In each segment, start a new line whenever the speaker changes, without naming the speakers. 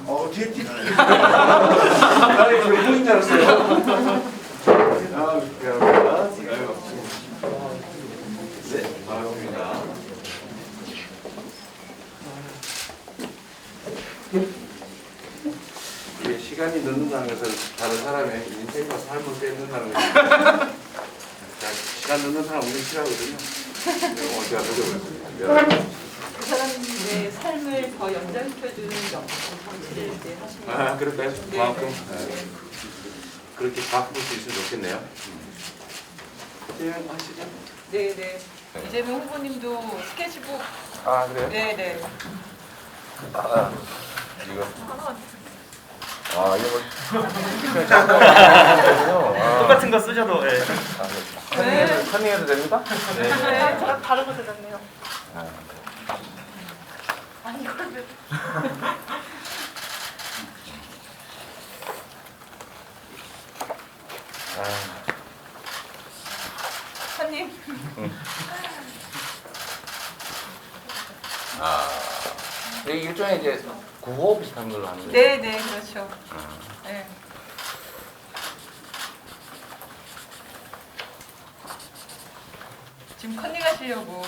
뒤에 뛰네. 나는 지금 보인 줄 알았어요. 미안합니다. 네, 반갑습니다. 이게 시간이 늦는다는 것은 다른 사람의 인생과 삶을 뺏는다는 거죠. 자, 시간 늦는 사람 엄청 싫어하거든요. 오늘 제가 늦어버렸습니다. 미안합니다.
그 사람의 삶을 더 연장시켜주는 정치를 이제 하시면.
그럴까요?
네,
그만큼
네.
그렇게 바꿀 수 있으면 좋겠네요. 진행하시죠.
네네. 이재명 후보님도 스케치북.
그래요?
네네.
이거
똑같은 거 쓰셔도 예.
컨닝해도 됩니까?
네, 제가 다른 거 드렸네요. 아니 이걸 왜? 사님.
이게 일종의 이제 구호 비슷한 걸로 하는 거예요.
네네 그렇죠. 네. 지금 컨닝하시려고.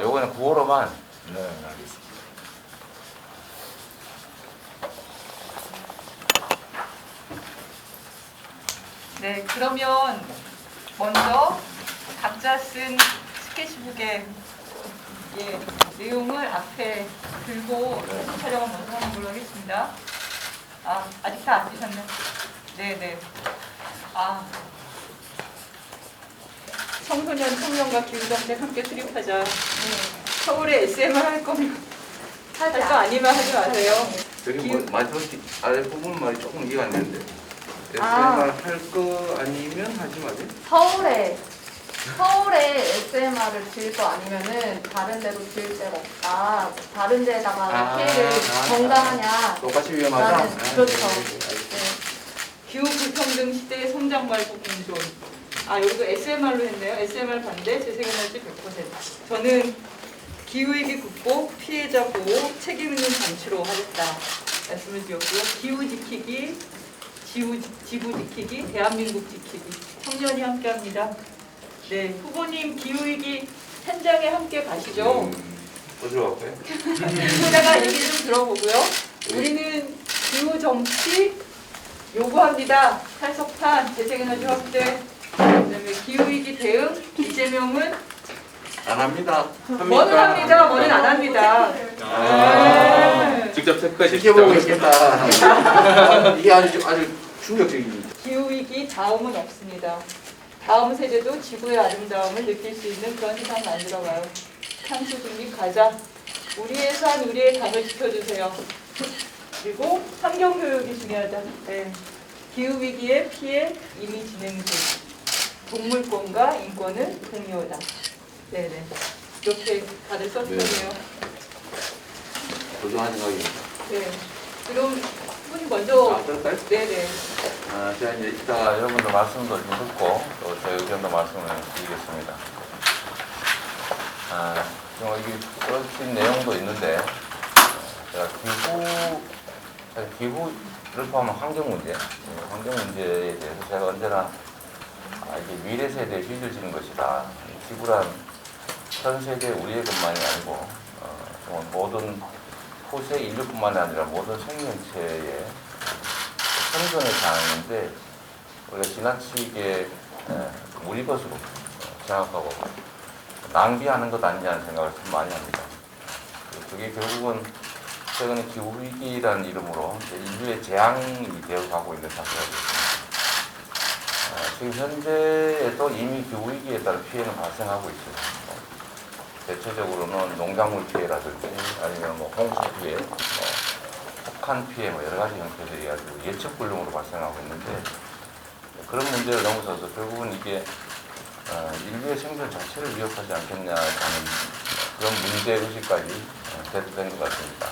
요거는 구호로만.
네, 알겠습니다.
네, 그러면 먼저 각자 쓴 스케치북의 내용을 앞에 들고 촬영을 먼저 하는 걸로 하겠습니다. 아직 다 안 쓰셨네. 네네. 청소년 청년과 기후정책 함께 수립하자. 서울에 SMR 할 거면 할 거 아니면 하지 마세요.
저기 마지막 아래 부분 말이 조금 이해가 안 되는데. SMR 할 거 아니면 하지 마세요.
서울에 SMR을 지을 거 아니면은 다른 데로 지을 데가 없다. 다른 데다가 피해를 전가하냐.
똑같이 위험하다.
나는 그렇죠.
기후 불평등 시대의 성장 말고 공존. 여기도 SMR로 했네요. SMR 반대, 재생에너지 100%. 저는 기후위기 극복, 피해자 보호, 책임 있는 정치로 하겠다 말씀을 드렸고요. 기후 지키기, 지구 지키기, 대한민국 지키기. 청년이 함께합니다. 네, 후보님 기후위기 현장에 함께 가시죠.
어디로 갈까요?
후보자가 얘기 좀 들어보고요. 우리는 기후 정치 요구합니다. 탈석탄, 재생에너지 확대, 그다음에 기후위기 대응. 이재명은
안 합니다.
뭐는 합니다. 뭐는 안 합니다. 네.
직접 체크해 지켜보고 있겠다. 이게 아주 충격적입니다.
기후위기 다음은 없습니다. 다음 세대도 지구의 아름다움을 느낄 수 있는 그런 세상 만들어가요. 탄소 중립 가자. 우리의 산, 우리의 강을 지켜주세요. 그리고 환경교육이 중요하다. 네. 기후위기의 피해 이미 진행 중. 동물권과 인권은 공유하다. 네네. 이렇게 다들 썼거든요.
도전한 생각입니다.
네. 그럼 분이 먼저.
그럴까요?
네네.
제가 이제
이따가 여러분들 말씀도 좀 듣고 또 제 의견도 말씀을 드리겠습니다. 이게 써진 내용도 있는데 제가 기후를 포함한 환경 문제에 대해서 제가 언제나 이게 미래 세대에 빚을 지는 것이다. 지구란 전 세계 우리의 것만이 아니고 모든 후세 인류뿐만이 아니라 모든 생명체의 생존의 장인데 우리가 지나치게 우리 것으로 생각하고 낭비하는 것 아니냐는 생각을 참 많이 합니다. 그게 결국은 최근에 기후위기라는 이름으로 인류의 재앙이 되어가고 있는 상태가 됐습니다. 지금 현재에도 이미 기후위기에 따른 피해는 발생하고 있어요. 대체적으로는 농작물 피해라든지 아니면 뭐 홍수 피해, 뭐 폭탄 피해 뭐 여러 가지 형태들이 아주 예측 불능으로 발생하고 있는데 그런 문제를 넘어서서 결국은 이게 인류의 생존 자체를 위협하지 않겠냐는 그런 문제 의식까지 대두된 것 같습니다.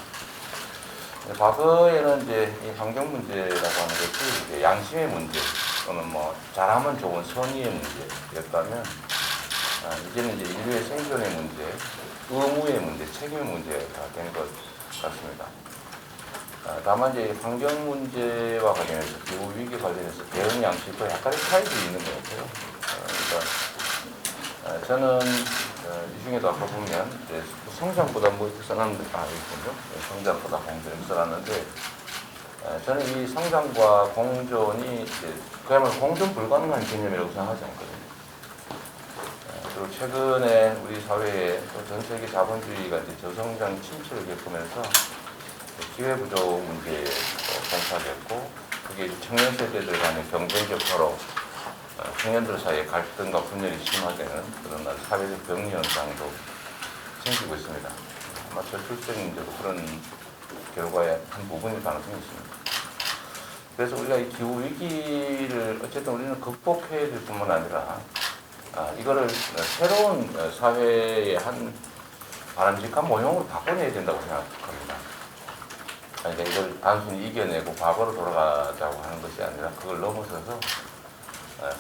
과거에는 이제 이 환경 문제라고 하는 것이 이제 양심의 문제 또는 뭐 잘하면 좋은 선의의 문제였다면 이제는 이제 인류의 생존의 문제, 의무의 문제, 책임의 문제가 된 것 같습니다. 다만 이제 환경 문제와 관련해서 기후 위기 관련해서 대응 양식과 약간의 차이도 있는 것 같아요. 그러니까 저는 이 중에도 아까 보면 이제 성장보다 뭐 이렇게 써놨는데 있군요. 성장보다 공존을 써놨는데 저는 이 성장과 공존이 이제 그야말로 공존 불가능한 개념이라고 생각하지 않거든요. 그리고 최근에 우리 사회에 전 세계 자본주의가 이제 저성장 침체를 겪으면서 기회부족 문제에 봉착했고 그게 청년 세대들 간의 경쟁적 서로 청년들 사이의 갈등과 분열이 심화되는 그런 사회적 병리 현상도 생기고 있습니다. 아마 저출생 문제도 그런 결과의 한 부분일 가능성이 있습니다. 그래서 우리가 이 기후 위기를 어쨌든 우리는 극복해야 될 뿐만 아니라 이거를 새로운 사회의 한 바람직한 모형으로 바꿔내야 된다고 생각합니다. 그러니까 이걸 단순히 이겨내고 과거로 돌아가자고 하는 것이 아니라 그걸 넘어서서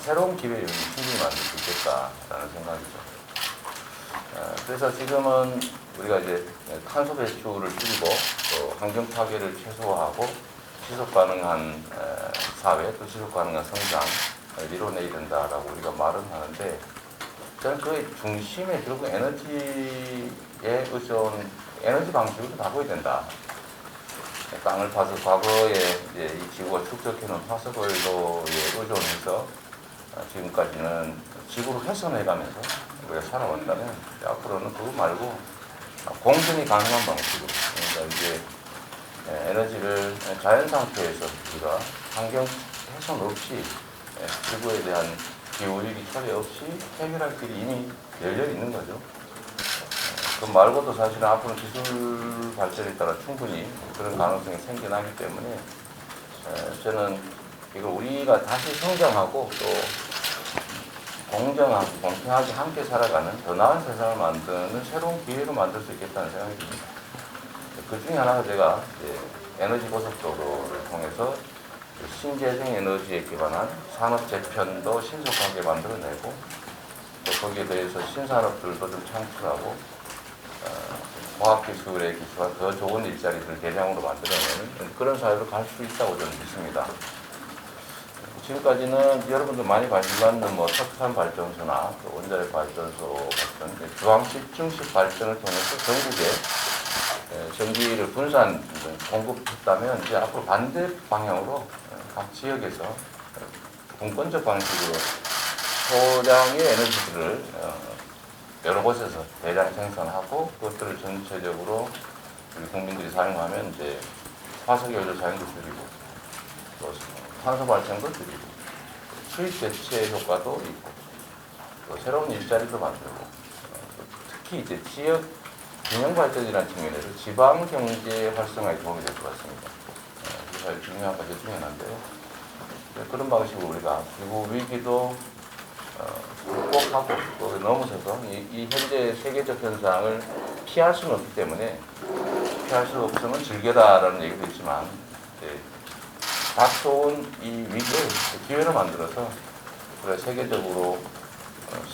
새로운 기회를 충분히 만들 수 있겠다라는 생각이죠. 그래서 지금은 우리가 이제 탄소 배출을 줄이고 또 환경 파괴를 최소화하고 지속 가능한 사회 또 지속 가능한 성장을 이뤄내야 된다라고 우리가 말은 하는데 저는 그 중심에 결국 에너지에 에너지 방식으로 바꿔야 된다. 땅을 파서 과거에 이제 이 지구가 축적해놓은 화석연료에 의존해서 지금까지는 지구로 훼손해가면서 우리가 살아왔다면 앞으로는 그거 말고 공존이 가능한 방식으로 그러니까 이제 에너지를 자연 상태에서 우리가 환경 훼손 없이 지구에 대한 기후위기 처리 없이 해결할 길이 이미 열려 있는 거죠. 그 말고도 사실은 앞으로 기술 발전에 따라 충분히 그런 가능성이 생겨나기 때문에 저는 이걸 우리가 다시 성장하고 또 공정하고 공평하게 함께 살아가는 더 나은 세상을 만드는 새로운 기회로 만들 수 있겠다는 생각이 듭니다. 그 중에 하나가 제가 에너지 고속도로를 통해서 신재생 에너지에 기반한 산업 재편도 신속하게 만들어내고 또 거기에 대해서 신산업들도 좀 창출하고 과학기술의 기술과 더 좋은 일자리를 대량으로 만들어내는 그런 사회로 갈 수 있다고 저는 믿습니다. 지금까지는 여러분들 많이 관심 갖는 뭐 석탄 발전소나 또 원자력 발전소 같은 주황 집중식 발전을 통해서 전국에 전기를 분산 공급했다면 이제 앞으로 반대 방향으로 각 지역에서 분권적 방식으로 소량의 에너지들을 여러 곳에서 대량 생산하고 그것들을 전체적으로 우리 국민들이 사용하면 이제 화석연료 사용도 줄이고 또 탄소 발생도 줄이고 수익 대체 효과도 있고 또 새로운 일자리도 만들고 특히 이제 지역 균형 발전이라는 측면에서 지방 경제 활성화에 도움이 될 것 같습니다. 그래서 중요한 과제 중에 하나인데요. 그런 방식으로 우리가 기후 위기도 극복하고 또 넘어서서 이 현재 세계적 현상을 피할 수는 없기 때문에 피할 수 없으면 즐겨라라는 얘기도 있지만 닥쳐온 이 위기를 기회로 만들어서 우리가 세계적으로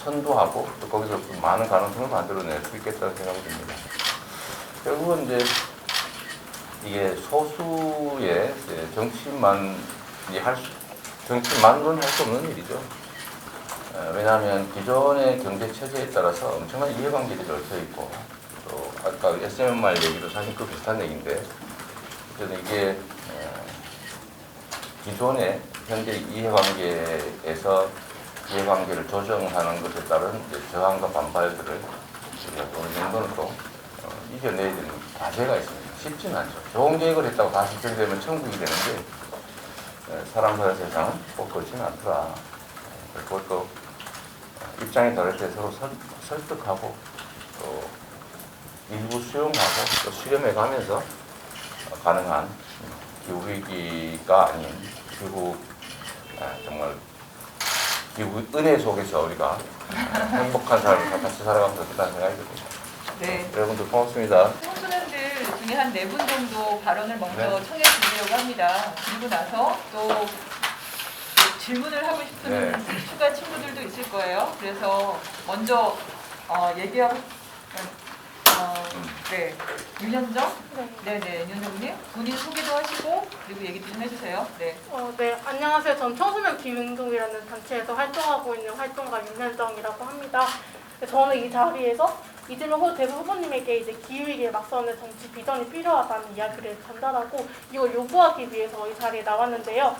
선도하고 또 거기서 많은 가능성을 만들어낼 수 있겠다는 생각이 듭니다. 결국은 이제 이게 소수의 정치만으로는 할 수 없는 일이죠. 왜냐하면 기존의 경제 체제에 따라서 엄청난 이해관계들이 얽혀 있고 또 아까 SMR 얘기도 사실 그 비슷한 얘기인데 저는 이게 기존의 현재 이해관계에서 이해관계를 조정하는 것에 따른 저항과 반발들을 어느 정도는 또 이겨내야 되는 과제가 있습니다. 쉽지는 않죠. 좋은 계획을 했다고 다 실천되면 천국이 되는데 사람과 세상은 꼭 그렇지는 않더라. 그것도 입장이 다를 때 서로 설득하고 또 일부 수용하고 또 실험해 가면서 가능한 기후 위기가 아닌 결국 정말 기후 은혜 속에서 우리가 행복한 삶을 같이 살아가면 좋겠다는 생각이 듭니다.
네.
여러분들 고맙습니다.
청소년들 중에 한 4분 정도 발언을 먼저
네.
청해 드리려고 합니다. 그리고 나서 또 질문을 하고 싶은
네.
추가 친구들도 있을 거예요. 그래서 먼저 얘기하고 네, 윤현정? 네네, 윤현정님. 본인 소개도 하시고 그리고 얘기도 좀 해주세요. 네.
네, 안녕하세요. 전 청소년 기후운동이라는 단체에서 활동하고 있는 활동가 윤현정이라고 합니다. 저는 이 자리에서 이재명 대선 후보님에게 이제 기후위기에 맞서는 정치 비전이 필요하다는 이야기를 전달하고 이걸 요구하기 위해서 이 자리에 나왔는데요.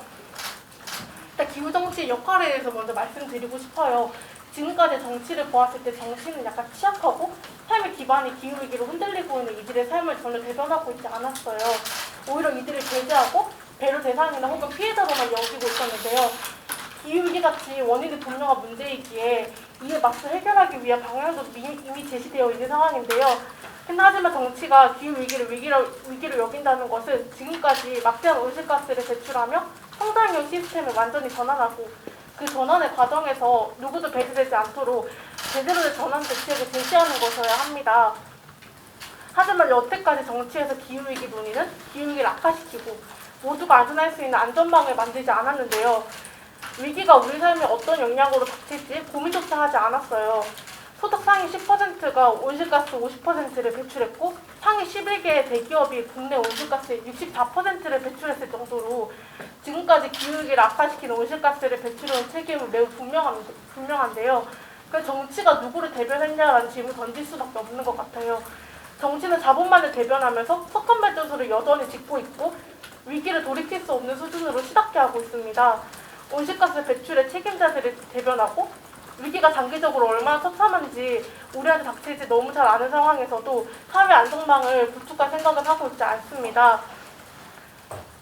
일단 기후정치의 역할에 대해서 먼저 말씀드리고 싶어요. 지금까지 정치를 보았을 때 정치는 약간 취약하고 삶의 기반이 기후위기로 흔들리고 있는 이들의 삶을 전혀 대변하고 있지 않았어요. 오히려 이들을 배제하고 배려 대상이나 혹은 피해자로만 여기고 있었는데요. 기후위기같이 원인이 분명한 문제이기에 이에 맞서 해결하기 위한 방향도 이미 제시되어 있는 상황인데요. 하지만 정치가 기후위기를 위기로 여긴다는 것은 지금까지 막대한 온실가스를 배출하며 성장형 시스템을 완전히 전환하고 그 전환의 과정에서 누구도 배제되지 않도록 제대로 된 전환 대책을 제시하는 것이어야 합니다. 하지만 여태까지 정치에서 기후위기 논의는 기후위기를 악화시키고 모두가 안전할 수 있는 안전망을 만들지 않았는데요. 위기가 우리 삶에 어떤 영향으로 닥칠지 고민조차 하지 않았어요. 소득 상위 10%가 온실가스 50%를 배출했고 상위 11개의 대기업이 국내 온실가스의 64%를 배출했을 정도로 지금까지 기후위기를 악화시키는 온실가스를 배출해온 책임은 매우 분명한데요. 그 정치가 누구를 대변했냐라는 질문을 던질 수밖에 없는 것 같아요. 정치는 자본만을 대변하면서 석탄발전소를 여전히 짓고 있고 위기를 돌이킬 수 없는 수준으로 치닫게 하고 있습니다. 온실가스 배출의 책임자들을 대변하고 위기가 장기적으로 얼마나 처참한지 우리한테 닥칠지 너무 잘 아는 상황에서도 사회 안전망을 구축할 생각을 하고 있지 않습니다.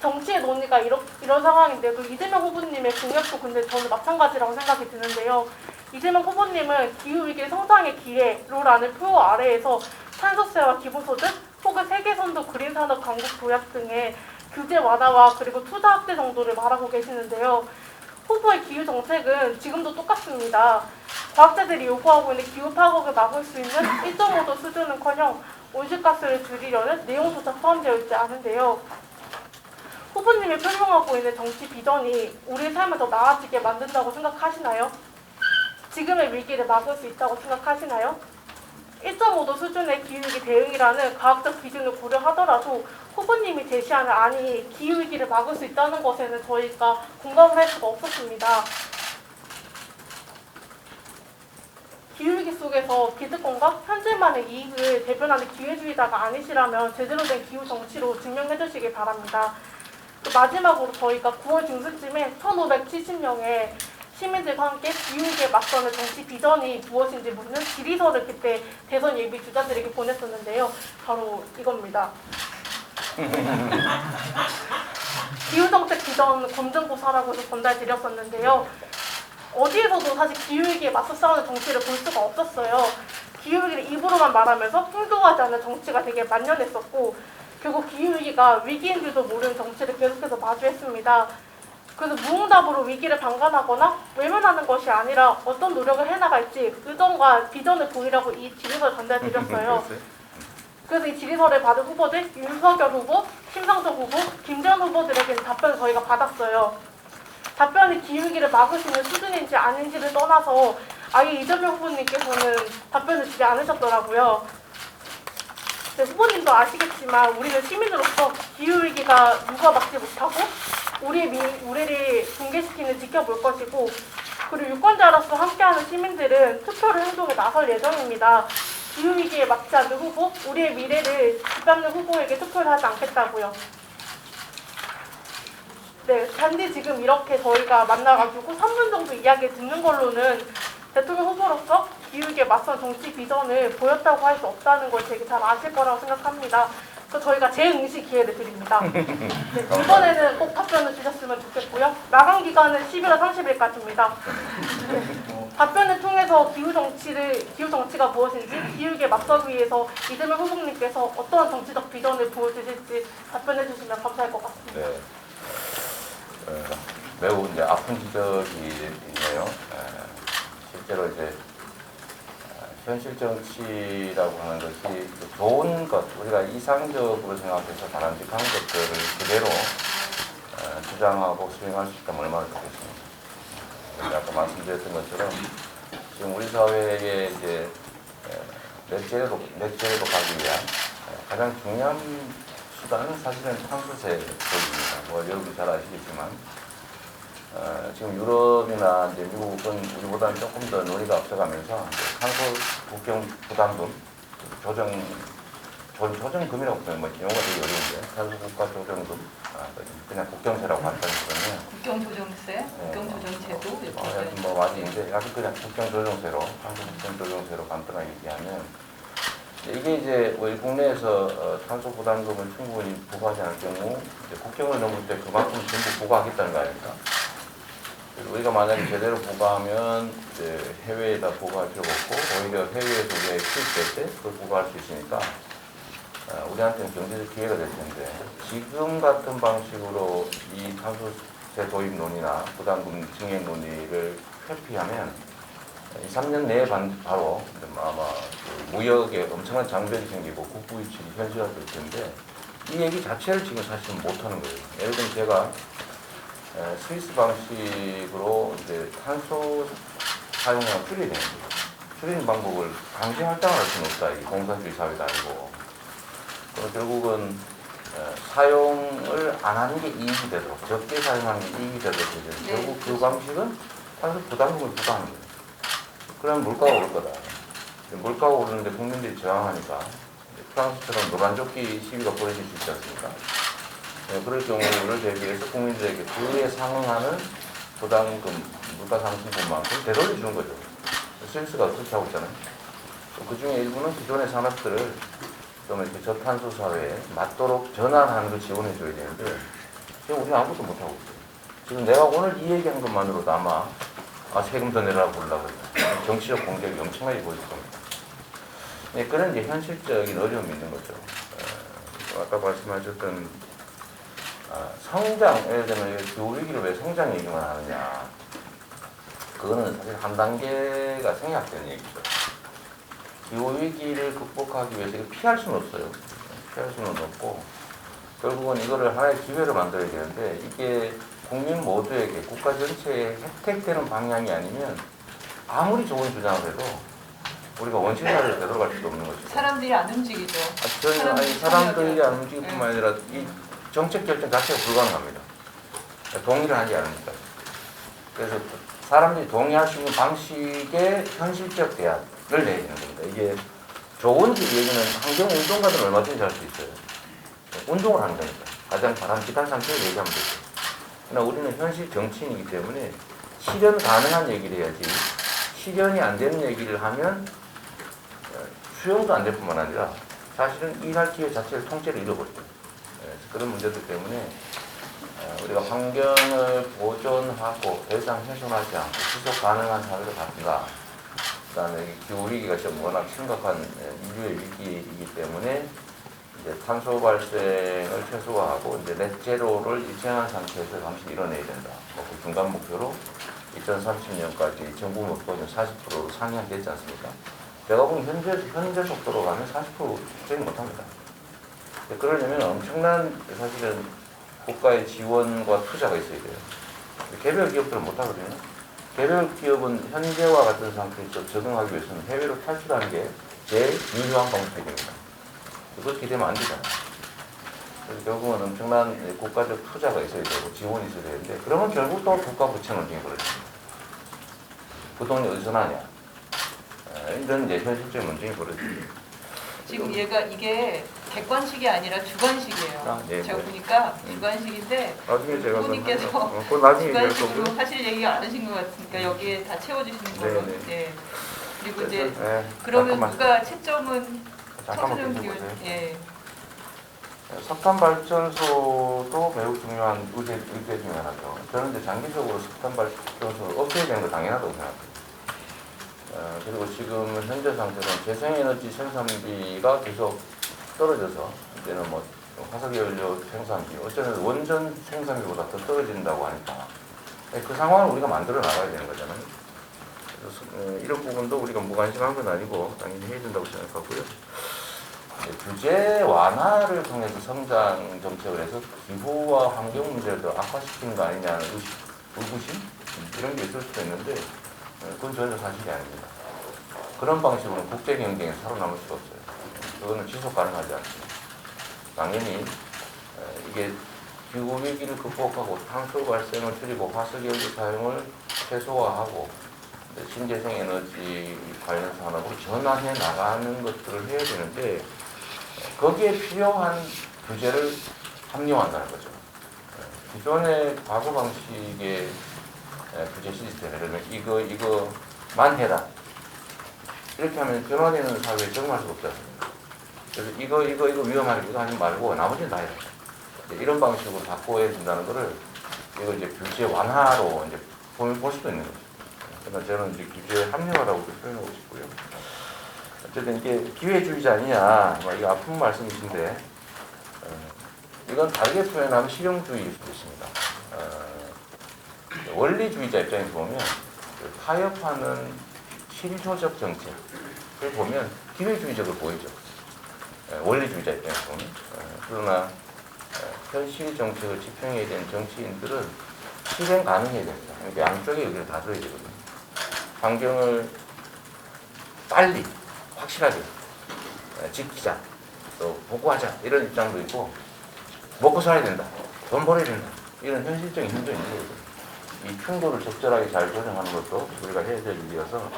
정치의 논의가 이런 상황인데도 이재명 후보님의 공약도 근데 저는 마찬가지라고 생각이 드는데요. 이재명 후보님은 기후위기 성장의 기회로라는 표어 아래에서 탄소세와 기본소득 혹은 세계선도 그린산업 강국 도약 등의 규제 완화와 그리고 투자 확대 정도를 말하고 계시는데요. 후보의 기후 정책은 지금도 똑같습니다. 과학자들이 요구하고 있는 기후 파국을 막을 수 있는 1.5도 수준은커녕 온실가스를 줄이려는 내용조차 포함되어 있지 않은데요. 후보님이 표명하고 있는 정치 비전이 우리의 삶을 더 나아지게 만든다고 생각하시나요? 지금의 위기를 막을 수 있다고 생각하시나요? 1.5도 수준의 기후위기 대응이라는 과학적 기준을 고려하더라도 후보님이 제시하는 안이 기후위기를 막을 수 있다는 것에는 저희가 공감을 할 수가 없었습니다. 기후위기 속에서 기득권과 현실만의 이익을 대변하는 기회주의자가 아니시라면 제대로 된 기후 정치로 증명해 주시기 바랍니다. 마지막으로 저희가 9월 중순쯤에 1570명의 시민들과 함께 기후위기에 맞서는 정치 비전이 무엇인지 묻는 질의서를 그때 대선 예비 주자들에게 보냈었는데요. 바로 이겁니다. 기후정책 비전 검증고사라고 해서 전달드렸었는데요. 어디에서도 사실 기후위기에 맞서 싸우는 정치를 볼 수가 없었어요. 기후위기를 입으로만 말하면서 행동하지 않는 정치가 되게 만연했었고 결국 기후위기가 위기인 줄도 모르는 정치를 계속해서 마주했습니다. 그래서 무응답으로 위기를 방관하거나 외면하는 것이 아니라 어떤 노력을 해나갈지 의정과 비전을 보이라고 이 질의서를 전달드렸어요. 그래서 이 질의서를 받은 후보들 윤석열 후보, 심상정 후보, 김재원 후보들에게는 답변을 저희가 받았어요. 답변이 기후위기를 막을 수 있는 수준인지 아닌지를 떠나서 아예 이재명 후보님께서는 답변을 주지 않으셨더라고요. 후보님도 아시겠지만 우리는 시민으로서 기후위기가 누가 막지 못하고 우리의 우리를 붕괴시키는 지켜볼 것이고 그리고 유권자로서 함께하는 시민들은 투표를 행동에 나설 예정입니다. 기후위기에 맞지 않는 후보, 우리의 미래를 짓밟는 후보에게 투표를 하지 않겠다고요. 네, 단지 지금 이렇게 저희가 만나가지고 3분 정도 이야기 듣는 걸로는 대통령 후보로서 기후위기에 맞선 정치 비전을 보였다고 할 수 없다는 걸 되게 잘 아실 거라고 생각합니다. 그래서 저희가 재응시 기회를 드립니다. 네, 이번에는 꼭 답변을 주셨으면 좋겠고요. 마감 기간은 11월 30일까지입니다. 네. 답변을 통해서 기후 정치가 무엇인지 기후위기에 맞서기 위해서 이재명 후보님께서 어떤 정치적 비전을 보여주실지 답변해 주시면 감사할 것 같습니다.
네. 매우 이제 아픈 지적이 있네요. 실제로 이제 현실 정치라고 하는 것이 좋은 것, 우리가 이상적으로 생각해서 바람직한 것들을 그대로 주장하고 수행할 수 있다면 얼마나 좋겠습니까? 아까 말씀드렸던 것처럼 지금 우리 사회에 이제 넷제로 가기 위한 가장 중요한 수단은 사실은 탄소세법입니다. 뭐 여러분 잘 아시겠지만 지금 유럽이나 이제 미국은 우리보다는 조금 더 논의가 앞서가면서 탄소 국경 부담금 조정금이라고 표현, 용어가 되게 어려운데 탄소 국가 조정금, 그냥 국경세라고 한다거든요.
국경조정세, 국경조정제도 이렇게.
하여튼 뭐 맞이인데 아주 그냥 국경조정세로, 탄소 국경조정세로 간단하게 얘기하면 이게 이제 우리 국내에서 탄소 부담금을 충분히 부과하지 않을 경우 이제 국경을 넘을 때 그만큼 전부 부과하겠다는 거 아닙니까? 우리가 만약에 제대로 부과하면 이제 해외에다 부과할 필요가 없고 오히려 해외에서 우리가 수입될 때 그걸 부과할 수 있으니까 우리한테는 경제적 기회가 될 텐데 지금 같은 방식으로 이 탄소세 도입 논의나 부담금 증액 논의를 회피하면 2, 3년 내에 바로 아마 그 무역에 엄청난 장벽이 생기고 국부 위축이 현실화될 텐데 이 얘기 자체를 지금 사실은 못하는 거예요. 예를 들면 제가 스위스 방식으로 이제 탄소 사용량을 줄여야 되는 거예요. 줄이는 방법을 강제 할당을 할 수는 없다. 이 공산주의 사회도 아니고. 그럼 결국은 사용을 안 하는 게 이익이 되도록, 적게 사용하는 게 이익이 되도록 되죠.
네,
결국 그 방식은 탄소 부담금을 부과하는 거예요. 그러면 물가가 오를 거다. 물가가 오르는데 국민들이 저항하니까 프랑스처럼 노란조끼 시위가 벌어질 수 있지 않습니까? 그럴 경우를 대비해서 국민들에게 그에 상응하는 부담금, 물가 상승분만큼 되돌려주는 거죠. 스위스가 그렇게 하고 있잖아요. 그 중에 일부는 기존의 산업들을 좀 이렇게 저탄소 사회에 맞도록 전환하는 걸 지원해줘야 되는데 지금 우리는 아무것도 못하고 있어요. 지금 내가 오늘 이 얘기한 것만으로도 아마 세금 더 내라고 그러려고 그래요. 정치적 공격이 엄청나게 보일 겁니다. 네, 그런 이제 현실적인 어려움이 있는 거죠. 아까 말씀하셨던 성장, 예를 들면 기후위기를 왜 성장 얘기만 하느냐. 그거는 사실 한 단계가 생략된 얘기죠. 기후위기를 극복하기 위해서 이거 피할 수는 없어요. 피할 수는 없고, 결국은 이거를 하나의 기회를 만들어야 되는데, 이게 국민 모두에게 국가 전체에 혜택되는 방향이 아니면 아무리 좋은 주장을 해도 우리가 원칙사를 되돌아갈 수도 없는 거죠.
사람들이 안 움직이죠.
사람들이 안 움직일 뿐만 아니라 이 정책 결정 자체가 불가능합니다. 동의를 하지 않으니까. 그래서 사람들이 동의할 수 있는 방식의 현실적 대안을 내야 되는 겁니다. 이게 좋은 얘기는 환경운동가들은 얼마든지 할 수 있어요. 운동을 하는 겁니다. 가장 바람직한 상태를 얘기하면 되죠. 그러나 우리는 현실 정치인이기 때문에 실현 가능한 얘기를 해야지 실현이 안 되는 얘기를 하면 수용도 안 될 뿐만 아니라 사실은 일할 기회 자체를 통째로 잃어버려요. 그런 문제들 때문에 우리가 환경을 보존하고 더 이상 훼손하지 않고 지속 가능한 사회를 갖는다. 그다음에 기후위기가 좀 워낙 심각한 인류의 위기이기 때문에 이제 탄소 발생을 최소화하고 이제 넷제로를 일정한 상태에서 잠시 이뤄내야 된다. 그 중간 목표로 2030년까지 정부 목표는 40%로 상향됐지 않습니까? 제가 보면 현재 속도로 가면 40% 수행 못합니다. 그러려면 엄청난 사실은 국가의 지원과 투자가 있어야 돼요. 개별 기업들은 못하거든요. 개별 기업은 현재와 같은 상태에서 적응하기 위해서는 해외로 탈출하는 게 제일 유효한 방법입니다. 그렇게 되면 안 되잖아요. 그래서 결국은 엄청난 국가적 투자가 있어야 되고 지원이 있어야 되는데 그러면 결국 또 국가 부채 논쟁이 벌어집니다. 그 돈이 어디서 나냐. 이런 이제 현실적 논쟁이 벌어집니다.
지금 이게 객관식이 아니라 주관식이에요.
네,
제가
네.
보니까 주관식인데
나중에 제가
부모님께서
그건 나중에
주관식으로 하실 얘기가 않으신 것 같으니까 여기에 다 채워주시는 걸로.
네, 네.
예. 그리고 이제
네,
그러면
잠깐만.
누가 채점은
잠깐만
청소년 기후.
계셔보세요.
예.
석탄 발전소도 매우 중요한 의제 중에 하나죠. 저는 이제 장기적으로 석탄 발전소를 없애야 되는 거 당연하다고 생각해요. 그리고 지금 현재 상태는 재생에너지 생산비가 계속 떨어져서 이제는 뭐 화석연료 생산비, 어쩌면 원전 생산비보다 더 떨어진다고 하니까 그 상황을 우리가 만들어 나가야 되는 거잖아요. 그래서 이런 부분도 우리가 무관심한 건 아니고 당연히 해야 된다고 생각하고요. 규제 완화를 통해서 성장 정책을 해서 기후와 환경 문제를 더 악화시키는 거 아니냐는 의구심 이런 게 있을 수도 있는데 그건 전혀 사실이 아닙니다. 그런 방식으로는 국제 경쟁에서 살아남을 수가 없어요. 그거는 지속 가능하지 않습니다. 당연히 이게 기후 위기를 극복하고 탄소 발생을 줄이고 화석연료 사용을 최소화하고 신재생 에너지 관련 산업으로 전환해 나가는 것들을 해야 되는데 거기에 필요한 규제를 합리화한다는 거죠. 기존의 과거 방식의 규제 시스템, 예를 들면 이거만 해라. 이렇게 하면 변화되는 사회에 적응할 수가 없지 않습니까? 그래서 이거 위험하니까 이거 하지 말고 나머지는 다 해라. 이런 방식으로 바꿔야 된다는 거를 이거 이제 규제 완화로 이제 볼 수도 있는 거죠. 그러나 저는 이제 규제 합리화라고 표현하고 싶고요. 어쨌든 이게 기회주의자 아니냐, 이거 아픈 말씀이신데, 이건 다르게 표현하면 실용주의일 수도 있습니다. 원리주의자 입장에서 보면 타협하는 실효적 정책을 보면 기회주의적으로 보이죠. 원리주의자 입장에서 보면. 그러나 현실 정책을 집행해야 되는 정치인들은 실행 가능해야 됩니다. 그러니까 양쪽의 의견을 다 들어야 되거든요. 환경을 빨리 확실하게 지키자, 또 보고하자 이런 입장도 있고 먹고 살아야 된다, 돈 벌어야 된다 이런 현실적인 힘도 있는 거거든요. 이 충돌을 적절하게 잘 조정하는 것도 우리가 해야 될 일이어서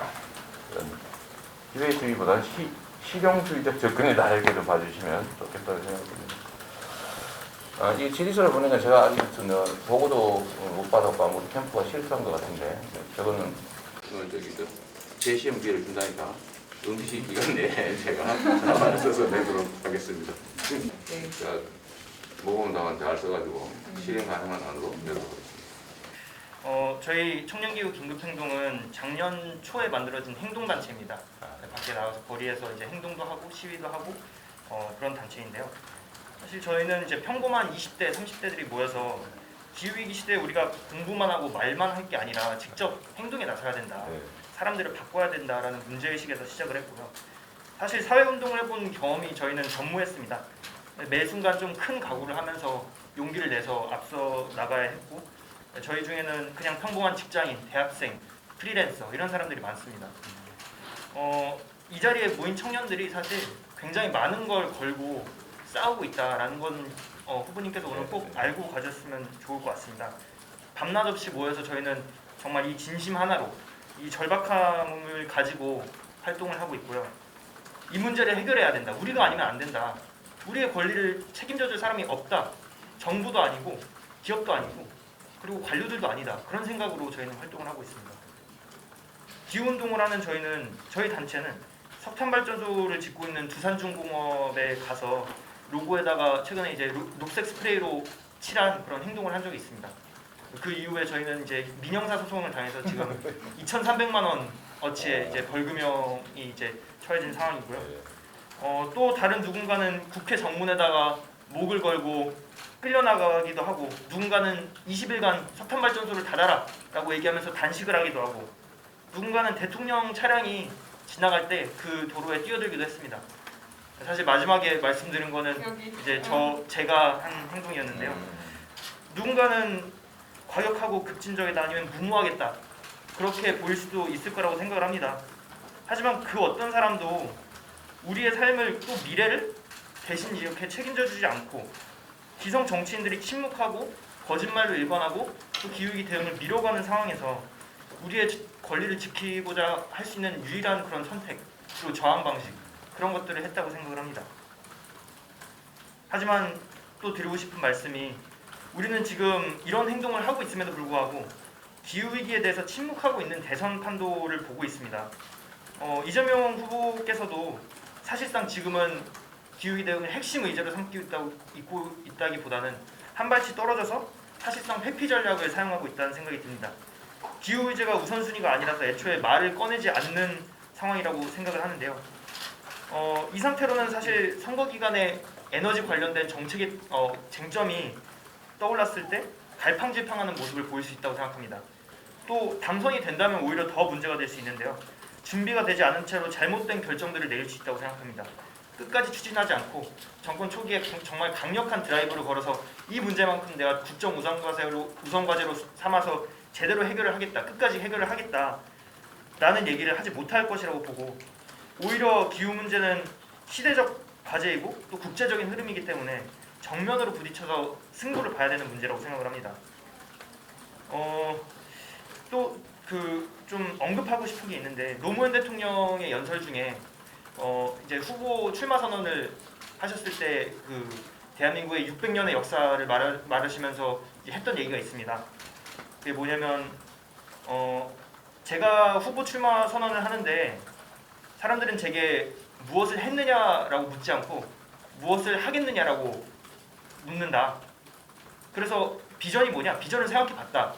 기회주의보다는 실용주의적 접근이다 이렇게 좀 봐주시면 좋겠다고 생각합니다. 이 지리서를 보니까 제가 아직 보고도 못 받았고 아무리 캠프가 실수한 것 같은데 저거는 제 시험 기회를 준다니까 응시 기간 내에 제가 써서 내도록 하겠습니다.
네.
제가 모범당한 잘 써가지고 실행 가능한 안으로 내도록 하겠습니다.
저희 청년기후 긴급행동은 작년 초에 만들어진 행동단체입니다. 밖에 나가서 거리에서 이제 행동도 하고 시위도 하고 그런 단체인데요. 사실 저희는 이제 평범한 20대, 30대들이 모여서 기후위기 시대에 우리가 공부만 하고 말만 할 게 아니라 직접 행동에 나서야 된다. 사람들을 바꿔야 된다라는 문제의식에서 시작을 했고요. 사실 사회운동을 해본 경험이 저희는 전무했습니다. 매 순간 좀 큰 각오를 하면서 용기를 내서 앞서 나가야 했고 저희 중에는 그냥 평범한 직장인, 대학생, 프리랜서 이런 사람들이 많습니다. 이 자리에 모인 청년들이 사실 굉장히 많은 걸 걸고 싸우고 있다라는 건 후보님께서 오늘 꼭 알고 가셨으면 좋을 것 같습니다. 밤낮 없이 모여서 저희는 정말 이 진심 하나로 이 절박함을 가지고 활동을 하고 있고요. 이 문제를 해결해야 된다. 우리가 아니면 안 된다. 우리의 권리를 책임져줄 사람이 없다. 정부도 아니고 기업도 아니고 그리고 관료들도 아니다. 그런 생각으로 저희는 활동을 하고 있습니다. 기후운동을 하는 저희 단체는 석탄발전소를 짓고 있는 두산중공업에 가서 로고에다가 최근에 이제 녹색 스프레이로 칠한 그런 행동을 한 적이 있습니다. 그 이후에 저희는 이제 민형사 소송을 당해서 지금 2,300만 원 어치의 이제 벌금형이 이제 처해진 상황이고요. 또 다른 누군가는 국회 정문에다가 목을 걸고 끌려나가기도 하고 누군가는 20일간 석탄발전소를 닫아라 라고 얘기하면서 단식을 하기도 하고 누군가는 대통령 차량이 지나갈 때 그 도로에 뛰어들기도 했습니다. 사실 마지막에 말씀드린 거는 이제 제가 한 행동이었는데요. 누군가는 과격하고 급진적이다 아니면 무모하겠다 그렇게 보일 수도 있을 거라고 생각을 합니다. 하지만 그 어떤 사람도 우리의 삶을 또 미래를 대신 이렇게 책임져 주지 않고 기성 정치인들이 침묵하고 거짓말로 일관하고 또 기후위기 대응을 미뤄가는 상황에서 우리의 권리를 지키고자 할 수 있는 유일한 그런 선택 그리고 저항 방식 그런 것들을 했다고 생각을 합니다. 하지만 또 드리고 싶은 말씀이 우리는 지금 이런 행동을 하고 있음에도 불구하고 기후위기에 대해서 침묵하고 있는 대선 판도를 보고 있습니다. 이재명 후보께서도 사실상 지금은 기후위기 대응을 핵심 의제로 삼고 있다기보다는 한 발치 떨어져서 사실상 회피 전략을 사용하고 있다는 생각이 듭니다. 기후 의제가 우선순위가 아니라서 애초에 말을 꺼내지 않는 상황이라고 생각을 하는데요. 이 상태로는 사실 선거 기간에 에너지 관련된 정책의 쟁점이 떠올랐을 때 갈팡질팡하는 모습을 보일 수 있다고 생각합니다. 또 당선이 된다면 오히려 더 문제가 될 수 있는데요. 준비가 되지 않은 채로 잘못된 결정들을 내릴 수 있다고 생각합니다. 끝까지 추진하지 않고 정권 초기에 정말 강력한 드라이브를 걸어서 이 문제만큼 내가 국정 우선과제로 삼아서 제대로 해결을 하겠다, 끝까지 해결을 하겠다라는 얘기를 하지 못할 것이라고 보고, 오히려 기후 문제는 시대적 과제이고 또 국제적인 흐름이기 때문에 정면으로 부딪혀서 승부를 봐야 되는 문제라고 생각을 합니다. 또 좀 언급하고 싶은 게 있는데, 노무현 대통령의 연설 중에 이제 후보 출마 선언을 하셨을 때 대한민국의 600년의 역사를 말하시면서 했던 얘기가 있습니다. 그게 뭐냐면 제가 후보 출마 선언을 하는데 사람들은 제게 무엇을 했느냐라고 묻지 않고 무엇을 하겠느냐라고 묻는다. 그래서 비전이 뭐냐? 비전을 생각해 봤다.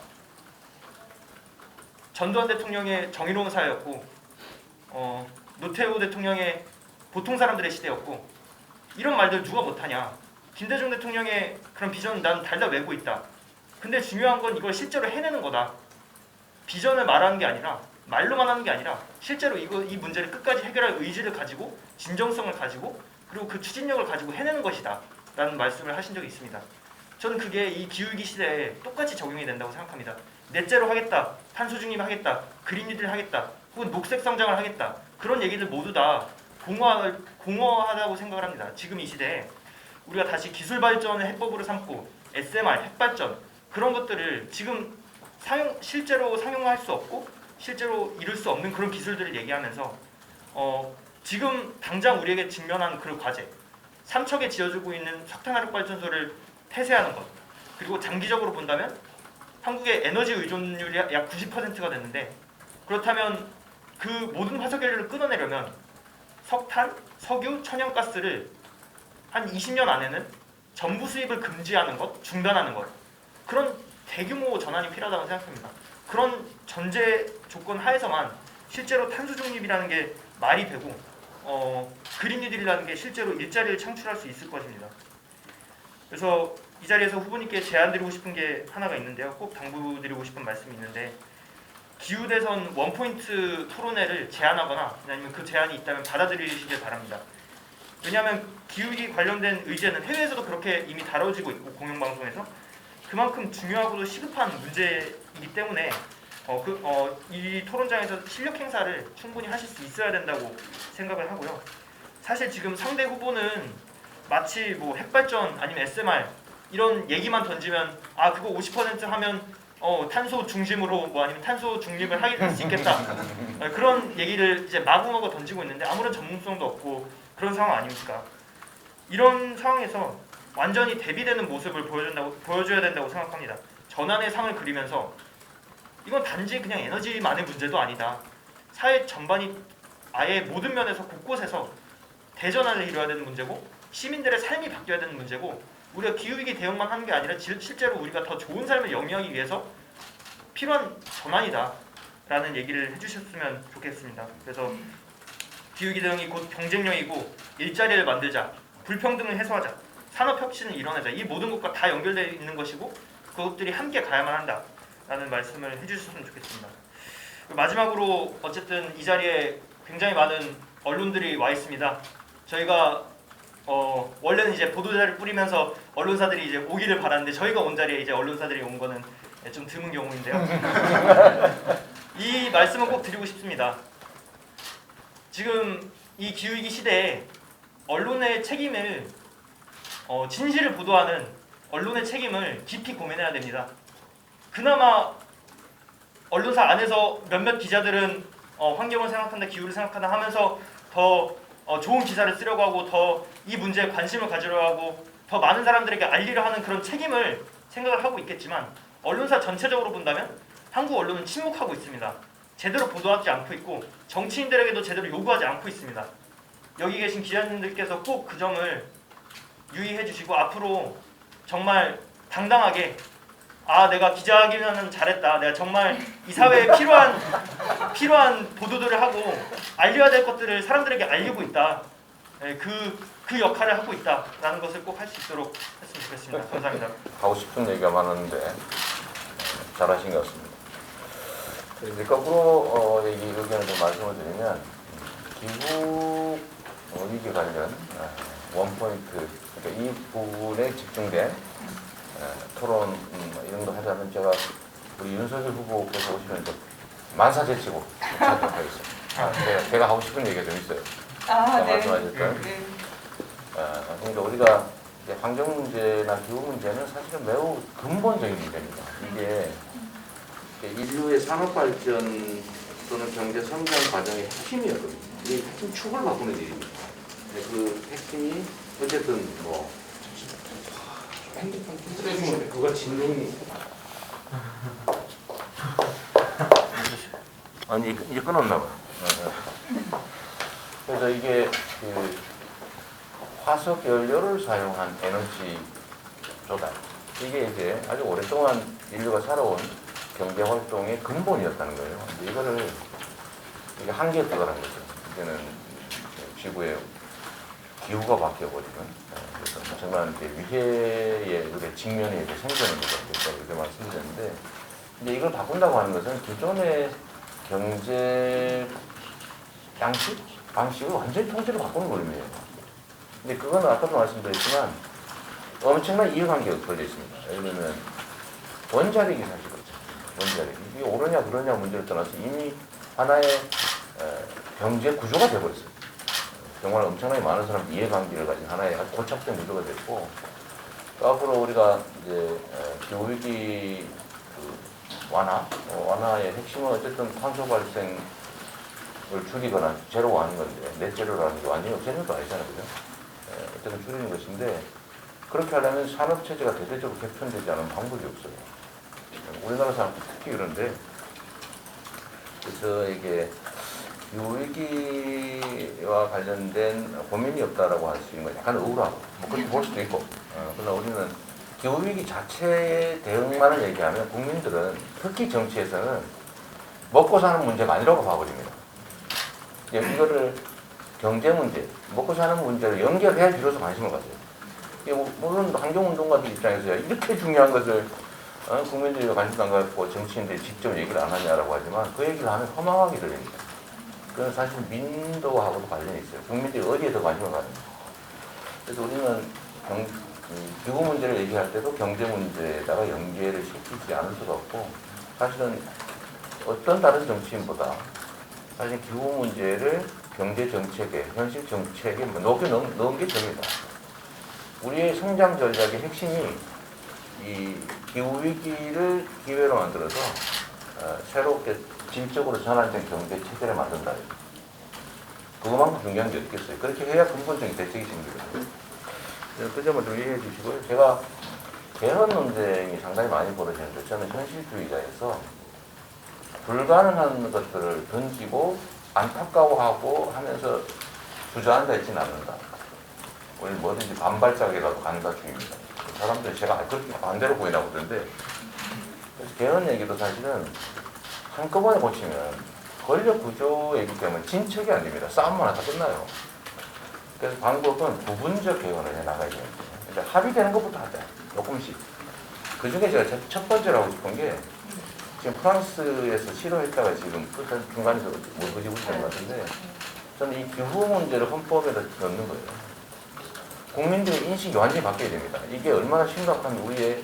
전두환 대통령의 정의로운 사회였고 노태우 대통령의 보통 사람들의 시대였고, 이런 말들 누가 못하냐. 김대중 대통령의 그런 비전은 난 달다 외고 있다. 근데 중요한 건 이걸 실제로 해내는 거다. 비전을 말하는 게 아니라, 말로만 하는 게 아니라 실제로 이 문제를 끝까지 해결할 의지를 가지고, 진정성을 가지고, 그리고 그 추진력을 가지고 해내는 것이다 라는 말씀을 하신 적이 있습니다. 저는 그게 이 기후위기 시대에 똑같이 적용이 된다고 생각합니다. 넷제로 하겠다, 탄소 중립 하겠다, 그린 뉴딜 하겠다, 혹은 녹색 성장을 하겠다, 그런 얘기들 모두 다 공허하다고 생각을 합니다. 지금 이 시대에 우리가 다시 기술 발전을 해법으로 삼고 SMR, 핵발전, 그런 것들을 지금 실제로 상용할 수 없고 실제로 이룰 수 없는 그런 기술들을 얘기하면서 지금 당장 우리에게 직면한 그 과제, 삼척에 지어지고 있는 석탄화력발전소를 폐쇄하는 것, 그리고 장기적으로 본다면 한국의 에너지 의존율이 약 90%가 됐는데, 그렇다면 그 모든 화석연료를 끊어내려면 석탄, 석유, 천연가스를 한 20년 안에는 전부 수입을 금지하는 것, 중단하는 것, 그런 대규모 전환이 필요하다고 생각합니다. 그런 전제 조건 하에서만 실제로 탄소 중립이라는 게 말이 되고 그린 뉴딜이라는 게 실제로 일자리를 창출할 수 있을 것입니다. 그래서 이 자리에서 후보님께 제안드리고 싶은 게 하나가 있는데요. 꼭 당부드리고 싶은 말씀이 있는데, 기후대선 원포인트 토론회를 제안하거나 아니면 그 제안이 있다면 받아들이시길 바랍니다. 왜냐하면 기후위기 관련된 의제는 해외에서도 그렇게 이미 다뤄지고 있고, 공영방송에서 그만큼 중요하고도 시급한 문제이기 때문에 이 토론장에서 실력 행사를 충분히 하실 수 있어야 된다고 생각을 하고요. 사실 지금 상대 후보는 마치 뭐 핵발전 아니면 SMR 이런 얘기만 던지면 그거 50% 하면 탄소 중심으로 뭐 아니면 탄소 중립을 할 수 있겠다 그런 얘기를 이제 마구마구 던지고 있는데 아무런 전문성도 없고 그런 상황 아닙니까? 이런 상황에서 완전히 대비되는 모습을 보여줘야 된다고 생각합니다. 전환의 상을 그리면서 이건 단지 그냥 에너지만의 문제도 아니다. 사회 전반이 아예 모든 면에서 곳곳에서 대전환을 이뤄야 되는 문제고, 시민들의 삶이 바뀌어야 되는 문제고, 우리가 기후위기 대응만 하는 게 아니라 실제로 우리가 더 좋은 삶을 영위하기 위해서 필요한 전환이다 라는 얘기를 해주셨으면 좋겠습니다. 그래서 기후위기 대응이 곧 경쟁력이고, 일자리를 만들자, 불평등을 해소하자, 산업혁신을 이뤄내자, 이 모든 것과 다 연결되어 있는 것이고 그것들이 함께 가야만 한다 라는 말씀을 해주셨으면 좋겠습니다. 마지막으로 어쨌든 이 자리에 굉장히 많은 언론들이 와 있습니다. 저희가 원래는 이제 보도자를 뿌리면서 언론사들이 이제 오기를 바랐는데, 저희가 온 자리에 이제 언론사들이 온 거는 좀 드문 경우인데요. 이 말씀은 꼭 드리고 싶습니다. 지금 이 기후위기 시대에 언론의 책임을 진실을 보도하는 언론의 책임을 깊이 고민해야 됩니다. 그나마 언론사 안에서 몇몇 기자들은 환경을 생각한다, 기후를 생각한다 하면서 더 좋은 기사를 쓰려고 하고, 더 이 문제에 관심을 가지려고 하고, 더 많은 사람들에게 알리려 하는 그런 책임을 생각을 하고 있겠지만, 언론사 전체적으로 본다면 한국 언론은 침묵하고 있습니다. 제대로 보도하지 않고 있고, 정치인들에게도 제대로 요구하지 않고 있습니다. 여기 계신 기자님들께서 꼭 그 점을 유의해 주시고, 앞으로 정말 당당하게 아 내가 기자하기는 잘했다. 내가 정말 이 사회에 필요한 보도들을 하고 알려야 될 것들을 사람들에게 알리고 있다. 네, 그 역할을 하고 있다라는 것을 꼭 할 수 있도록 했으면 좋겠습니다. 감사합니다.
하고 싶은 얘기가 많았는데 잘하신 것 같습니다. 이제 거꾸로 얘기 의견을 좀 말씀을 드리면 기후 위기 관련 원포인트 그러니까 이 부분에 집중된 토론 이런 거 하자면 제가 우리 윤석열 후보께서 오시면 좀 만사제치고 하도록 하겠습니다. 제가 하고 싶은 얘기가 좀 있어요.
아, 네.
말씀하셨던.
네.
그러니까 우리가 이제 환경 문제나 기후 문제는 사실은 매우 근본적인 문제입니다. 이게 인류의 산업 발전 또는 경제 성장 과정의 핵심이었거든요. 이 핵심 축을 바꾸는 일입니다. 그 핵심이 어쨌든 뭐 핸드폰 켜주면 그거 진동이 아니 이제 끊었나 봐요. 그래서 이게 그 화석 연료를 사용한 에너지 조달 이게 이제 아주 오랫동안 인류가 살아온 경제 활동의 근본이었다는 거예요. 이거를 이게 한계에 들어가는 거죠. 이제는 지구의 기후가 바뀌어버리는 그래서 정말 위해의 우리의 직면이 이제 생기는 거죠. 이렇게 말씀드렸는데 이제 이걸 바꾼다고 하는 것은 기존의 경제 방식을 완전히 통째로 바꾸는 거예요. 근데 그건 아까도 말씀드렸지만 엄청난 이해관계가 걸려 있습니다. 예를 들면 원자력이 사실 그렇죠. 원자력. 이게 옳으냐 그러냐 문제를 떠나서 이미 하나의 경제 구조가 되어버렸어요. 정말 엄청나게 많은 사람 이해관계를 가진 하나의 고착된 구조가 됐고 또 앞으로 우리가 이제 기후위기 완화의 핵심은 어쨌든 탄소 발생을 줄이거나 제로가 하는 건데 넷제로라는 게 완전히 없애는 거 아니잖아요. 그죠? 어쨌든 줄이는 것인데 그렇게 하려면 산업체제가 대대적으로 개편되지 않은 방법이 없어요. 우리나라 사람들 특히 그런데 그래서 이게 기후위기와 관련된 고민이 없다라고 할 수 있는 건 약간 우울하고 뭐 그렇게 볼 수도 있고 그러나 우리는 기후위기 자체 대응만을 얘기하면 국민들은 특히 정치에서는 먹고 사는 문제가 아니라고 봐버립니다. 이거를 경제 문제, 먹고 사는 문제를 연결해야 비로소 관심을 가져요. 물론 환경운동가들 입장에서 이렇게 중요한 것을 국민들이 관심도 안 갖고 정치인들이 직접 얘기를 안 하냐라고 하지만 그 얘기를 하면 허망하게 들립니다. 그건 사실 민도하고도 관련이 있어요. 국민들이 어디에 더 관심을 가는지. 그래서 우리는 기후 문제를 얘기할 때도 경제 문제에다가 연계를 시키지 않을 수가 없고 사실은 어떤 다른 정치인보다 사실 기후 문제를 경제 정책에, 현실 정책에 높게 넣은 게 됩니다. 우리의 성장 전략의 핵심이 이 기후 위기를 기회로 만들어서 새롭게 질적으로 전환된 경제 체제를 만든다. 그것만큼 중요한 게 없겠어요. 그렇게 해야 근본적인 대책이 생기거든요. 그 점을 좀 이해해 주시고요. 제가 개헌 논쟁이 상당히 많이 벌어지는데 저는 현실주의자에서 불가능한 것들을 던지고 안타까워하고 하면서 주저앉아 있지는 않는다. 우리 뭐든지 반발작이라도 간다 중입니다. 사람들이 제가 그렇게 반대로 보이나 보던데 그래서 개헌 얘기도 사실은 한꺼번에 고치면 권력 구조이기 때문에 진척이 안 됩니다. 싸움만 하다 끝나요. 그래서 방법은 부분적 개헌을 해나가야 돼요. 그러니까 합의되는 것부터 하자. 조금씩. 그 중에 제가 첫 번째로 하고 싶은 게 지금 프랑스에서 시도했다가 지금 중간에서 무너지고 있는 것 같은데 저는 이 기후 문제를 헌법에다 넣는 거예요. 국민들의 인식이 완전히 바뀌어야 됩니다. 이게 얼마나 심각한 우리의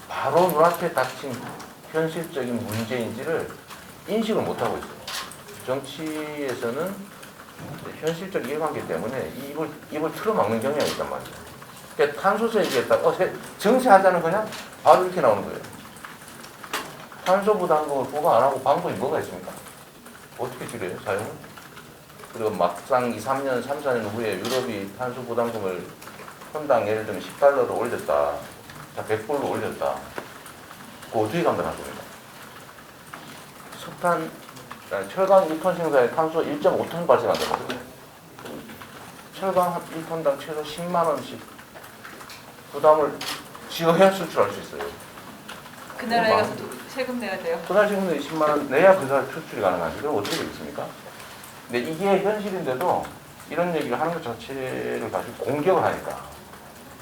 바로 눈앞에 닥친 현실적인 문제인지를 인식을 못하고 있어요. 정치에서는 현실적 이해관계 때문에 입을 틀어막는 경향이 있단 말이에요. 그러니까 탄소세 얘기했다가 정세하자는 그냥 바로 이렇게 나오는 거예요. 탄소 부담금을 부과 안 하고 방법이 뭐가 있습니까? 어떻게 줄여요, 사용을? 그리고 막상 3, 4년 후에 유럽이 탄소 부담금을 혼당 예를 들면 $10로 올렸다. 자, 100불로 올렸다. 그거 어떻게 감당할 겁니까? 철강 1톤 생산에 탄소 1.5톤 발생한다거든요. 철강 1톤당 최소 10만 원씩 부담을 지어야 수출할 수 있어요.
그 나라에 가서 또 세금 내야 돼요.
그날 세금 20만 원 내야 그날 수출이 가능하지. 그럼 어떻게 되겠습니까? 근데 이게 현실인데도 이런 얘기를 하는 것 자체를 가지고 공격을 하니까.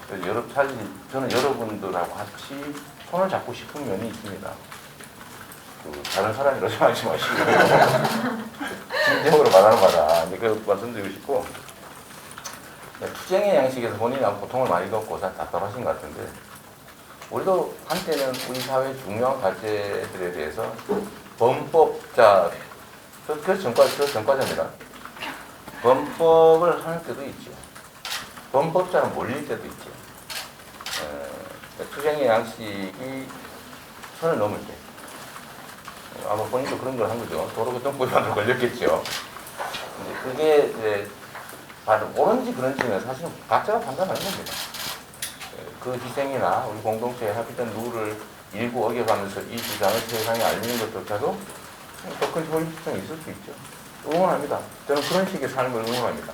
그래서 사실 저는 여러분들하고 같이 손을 잡고 싶은 면이 있습니다. 다른 사람이라고 생각하지 마시고 진정으로 말하는 거다. 그 말씀드리고 싶고, 투쟁의 양식에서 본인이 고통을 많이 겪고 답답하신 것 같은데, 우리도 한때는 우리 사회의 중요한 과제들에 대해서 범법자, 그 전과자입니다. 범법을 하는 때도 있죠. 범법자는 몰릴 때도 있죠. 투쟁의 양식이 선을 넘을 때. 아마 본인도 그런 걸 한 거죠. 도로교통법에만 걸렸겠죠. 그게 이제 옳은지 그런지는 사실은 각자가 판단하는 겁니다. 그 희생이나 우리 공동체에 합의된 룰을 일부 어겨가면서 이 주장을 세상에 알리는 것조차도 더 큰 효율성이 있을 수 있죠. 응원합니다. 저는 그런 식의 삶을 응원합니다.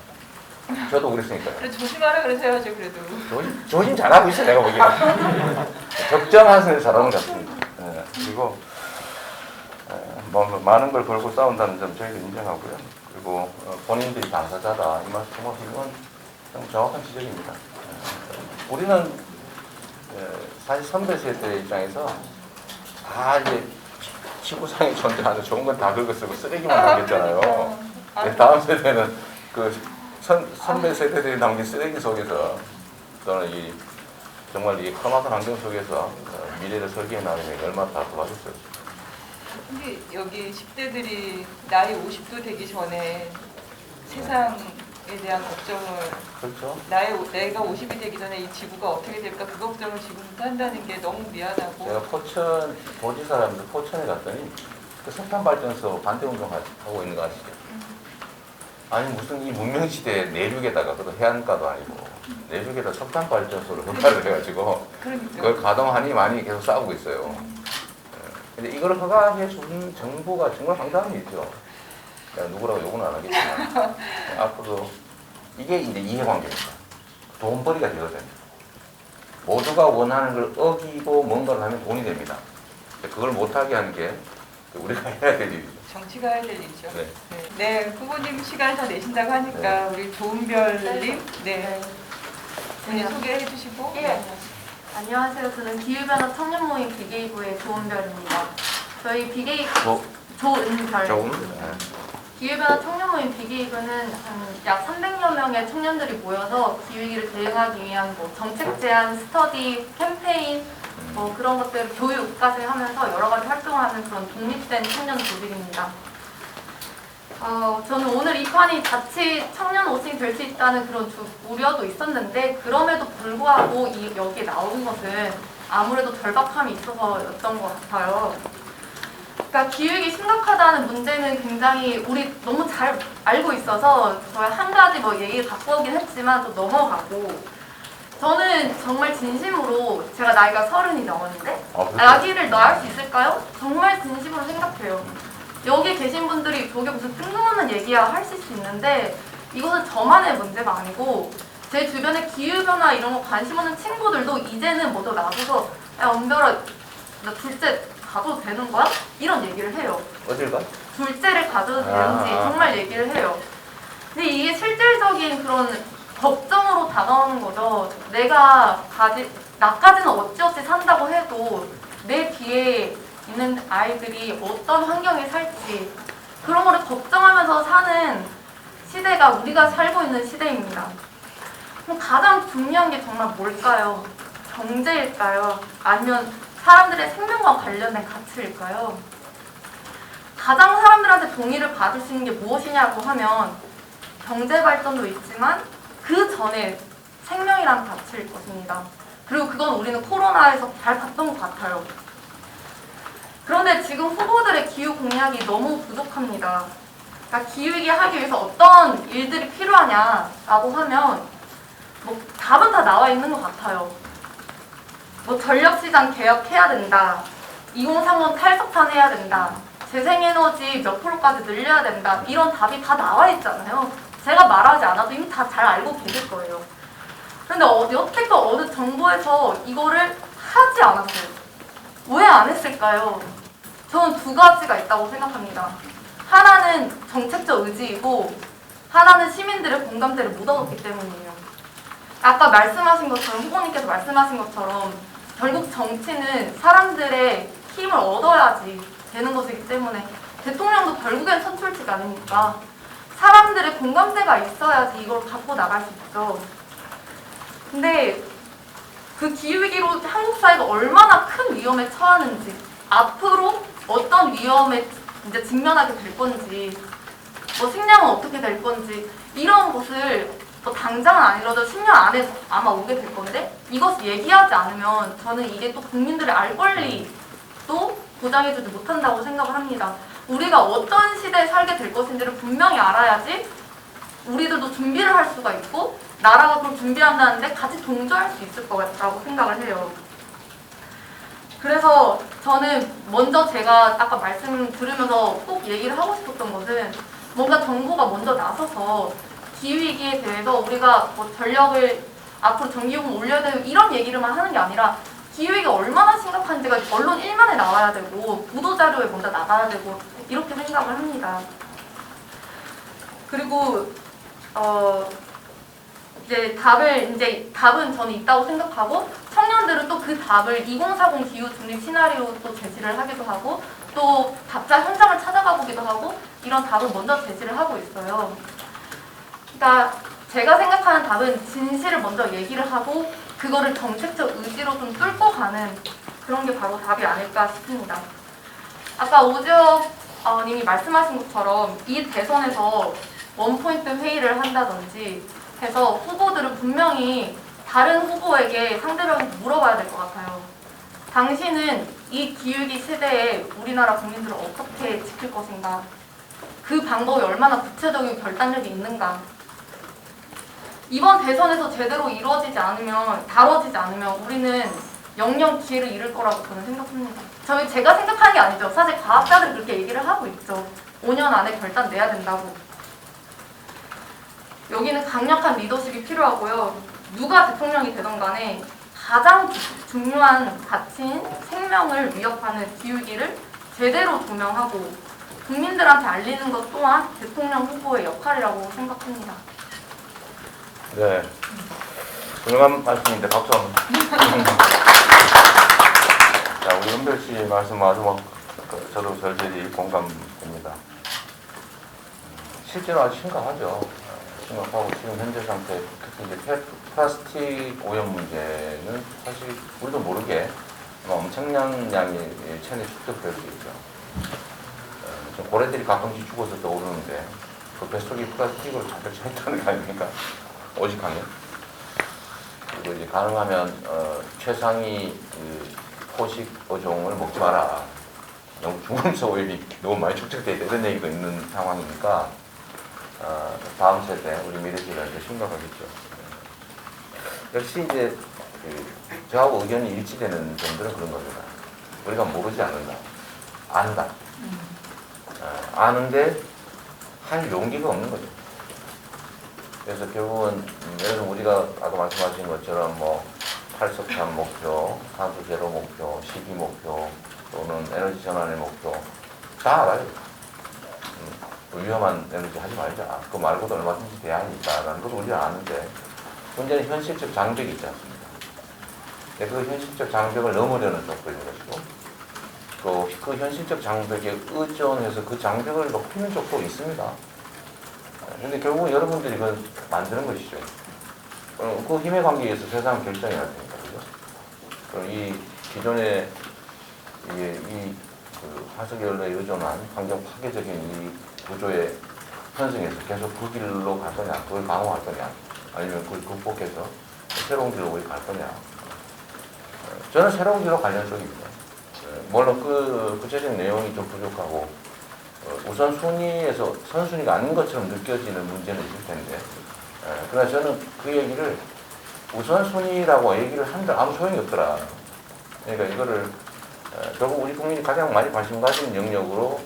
저도 그랬으니까요.
그래 조심하라 그러셔야죠 그래도.
조심 잘하고 있어요, 내가 보기에는. 적정한 선을 잘하는 것 같습니다. 그리고 많은 걸 걸고 싸운다는 점 저희도 인정하고요. 그리고 본인들이 당사자다 이 말씀은 좀 정확한 지적입니다. 우리는 사실 선배 세대 입장에서 다 이제 지구상에 존재하는 좋은 건 다 긁어쓰고 쓰레기만 남겼잖아요. 다음 세대는 그 선배 세대들이 남긴 쓰레기 속에서 또는 정말 이 험악한 환경 속에서 미래를 설계해 나가는 게 얼마나 답답하겠어요.
근데 여기 10대들이 나이 50도 되기 전에 세상에 대한 걱정을
그렇죠.
내가 50이 되기 전에 이 지구가 어떻게 될까 그 걱정을 지금부터 한다는 게 너무 미안하고.
제가 포천 도지사라면서 포천에 갔더니 그 석탄 발전소 반대 운동 하고 있는 거 아시죠? 아니 무슨 이 문명 시대 내륙에다가 그것도 해안가도 아니고 내륙에다 석탄 발전소를 허가를 해가지고 그걸 가동하니 많이 계속 싸우고 있어요. 근데 이걸 허가해 준 정부가 정말 황당함이 있죠. 내가 누구라고 욕은 안 하겠지만 앞으로 이게 이제 이해관계입니다. 돈벌이가 되거든요. 모두가 원하는 걸 어기고 뭔가를 하면 돈이 됩니다. 그걸 못하게 하는 게 우리가 해야 될 일이죠.
정치가 해야 될 일이죠.
네.
네, 후보님 시간을 더 내신다고 하니까 우리 조은별님, 네, 본인 소개해 주시고.
예. 안녕하세요. 저는 기후변화 청년모임 BK부의 조은별입니다. 저희 BK 조은별. 기후변화 청년모임 BK부는 약 300여 명의 청년들이 모여서 기후위기를 대응하기 위한 정책 제안, 스터디, 캠페인 그런 것들 교육까지 하면서 여러 가지 활동하는 그런 독립된 청년 조직입니다. 저는 오늘 이 판이 자칫 청년 오칭이 될 수 있다는 그런 우려도 있었는데 그럼에도 불구하고 여기에 나온 것은 아무래도 절박함이 있어서였던 것 같아요. 그러니까 기후위기 심각하다는 문제는 굉장히 우리 너무 잘 알고 있어서 저희 한 가지 얘기를 갖고 오긴 했지만 또 넘어가고 저는 정말 진심으로 제가 나이가 30이 넘었는데 아기를 낳을 수 있을까요? 정말 진심으로 생각해요. 여기 계신 분들이 저게 무슨 뜬금없는 얘기야 하실 수 있는데 이것은 저만의 문제가 아니고 제 주변에 기후변화 이런 거 관심 없는 친구들도 이제는 모두 나서서 야 은별아 나 둘째 가져도 되는 거야? 이런 얘기를 해요.
어딜 가?
둘째를 가져도 되는지 정말 얘기를 해요. 근데 이게 실질적인 그런 걱정으로 다가오는 거죠. 나까지는 어찌어찌 산다고 해도 내 뒤에 있는 아이들이 어떤 환경에 살지 그런 거를 걱정하면서 사는 시대가 우리가 살고 있는 시대입니다. 그럼 가장 중요한 게 정말 뭘까요? 경제일까요? 아니면 사람들의 생명과 관련된 가치일까요? 가장 사람들한테 동의를 받을 수 있는 게 무엇이냐고 하면 경제 발전도 있지만 그 전에 생명이라는 가치일 것입니다. 그리고 그건 우리는 코로나에서 잘 봤던 것 같아요. 그런데 지금 후보들의 기후 공약이 너무 부족합니다. 그러니까 기후위기 하기 위해서 어떤 일들이 필요하냐라고 하면 답은 다 나와 있는 것 같아요. 전력시장 개혁해야 된다. 2030 탈석탄 해야 된다. 재생에너지 몇 프로까지 늘려야 된다. 이런 답이 다 나와 있잖아요. 제가 말하지 않아도 이미 다 잘 알고 계실 거예요. 그런데 여태껏 어느 정부에서 이거를 하지 않았어요. 왜 안 했을까요? 저는 두 가지가 있다고 생각합니다. 하나는 정책적 의지이고 하나는 시민들의 공감대를 못 얻었기 때문이에요. 아까 말씀하신 것처럼, 후보님께서 말씀하신 것처럼 결국 정치는 사람들의 힘을 얻어야지 되는 것이기 때문에 대통령도 결국엔 선출직 아닙니까? 사람들의 공감대가 있어야지 이걸 갖고 나갈 수 있죠. 근데 그 기후위기로 한국 사회가 얼마나 큰 위험에 처하는지, 앞으로 어떤 위험에 이제 직면하게 될 건지, 뭐 식량은 어떻게 될 건지, 이런 것을 뭐 당장은 아니라도 10년 안에 아마 오게 될 건데, 이것을 얘기하지 않으면 저는 이게 또 국민들의 알 권리도 보장해주지 못한다고 생각을 합니다. 우리가 어떤 시대에 살게 될 것인지를 분명히 알아야지 우리들도 준비를 할 수가 있고, 나라가 그걸 준비한다는데 같이 동조할 수 있을 거라고 생각을 해요. 그래서 저는 먼저 제가 아까 말씀 들으면서 꼭 얘기를 하고 싶었던 것은, 뭔가 정부가 먼저 나서서 기후위기에 대해서 우리가 뭐 전력을 앞으로 전기요금 올려야 되고 이런 얘기를만 하는 게 아니라 기후위기가 얼마나 심각한지가 언론 1면에 나와야 되고 보도자료에 먼저 나가야 되고 이렇게 생각을 합니다. 그리고 이제 답은 저는 있다고 생각하고, 청년들은 또 그 답을 2040 기후 중립 시나리오 또 제시를 하기도 하고, 또 답자 현장을 찾아가 보기도 하고, 이런 답을 먼저 제시를 하고 있어요. 그러니까 제가 생각하는 답은 진실을 먼저 얘기를 하고 그거를 정책적 의지로 좀 뚫고 가는 그런 게 바로 답이 아닐까 싶습니다. 아까 오지혁 님이 말씀하신 것처럼 이 대선에서 원포인트 회의를 한다든지 해서 후보들은 분명히 다른 후보에게 상대방이 물어봐야 될 것 같아요. 당신은 이 기후위기 시대에 우리나라 국민들을 어떻게 지킬 것인가? 그 방법이 얼마나 구체적이고 결단력이 있는가? 이번 대선에서 제대로 이루어지지 않으면, 다뤄지지 않으면 우리는 영영 기회를 잃을 거라고 저는 생각합니다. 제가 생각하는 게 아니죠. 사실 과학자들은 그렇게 얘기를 하고 있죠. 5년 안에 결단 내야 된다고. 여기는 강력한 리더십이 필요하고요. 누가 대통령이 되던 간에 가장 중요한 가치인 생명을 위협하는 기후위기를 제대로 조명하고 국민들한테 알리는 것 또한 대통령 후보의 역할이라고 생각합니다.
네, 훌륭한 말씀인데 박수 한번. 자, 우리 은별 씨 말씀 아주 저도 절절히 공감됩니다. 실제로 아주 심각하죠. 심각하고 지금 현재 상태, 특히 이제 플라스틱 오염 문제는 사실 우리도 모르게 엄청난 양의 체내 축적될 수 있죠. 지금 고래들이 가끔씩 죽어서 떠오르는데 그 뱃속이 플라스틱으로 자꾸 차 있다는 거 아닙니까? 오직하면. 그리고 이제 가능하면 최상위 포식 어종을 먹지 마라. 너무 중금속 오염이 너무 많이 축적되어 있다. 이런 얘기도 있는 상황이니까 다음 세대, 우리 미래 세대한테 심각하겠죠. 역시 이제 저하고 의견이 일치되는 점들은 그런 겁니다. 우리가 모르지 않는다. 안다. 아는데 할 용기가 없는 거죠. 그래서 결국은 예를 들면 우리가 아까 말씀하신 것처럼 뭐 탈석탄 목표, 탄소 제로 목표, 시기 목표 또는 에너지 전환의 목표 다 알아요. 위험한 에너지 하지 말자. 그거 말고도 얼마든지 돼야 하니까 라는 것도 우리가 아는데 문제는 현실적 장벽이 있지 않습니까? 그 현실적 장벽을 넘으려는 쪽들인 것이고 또 그 현실적 장벽에 의존해서 그 장벽을 높이는 쪽도 있습니다. 근데 결국은 여러분들이 그걸 만드는 것이죠. 그 힘의 관계에 의해서 세상은 결정해야 되니까, 그죠? 그럼 이 기존의 그 화석연료에 의존한 환경 파괴적인 이 구조의 편성에서 계속 그 길로 갈 거냐, 그걸 강화할 거냐, 아니면 그걸 극복해서 새로운 길로 우리 갈 거냐. 저는 새로운 길로 가려는 쪽입니다. 물론 그 구체적인 내용이 좀 부족하고 우선순위에서 선순위가 아닌 것처럼 느껴지는 문제는 있을 텐데, 그러나 저는 그 얘기를 우선순위라고 얘기를 하는데 아무 소용이 없더라. 그러니까 이거를 결국 우리 국민이 가장 많이 관심 가진 영역으로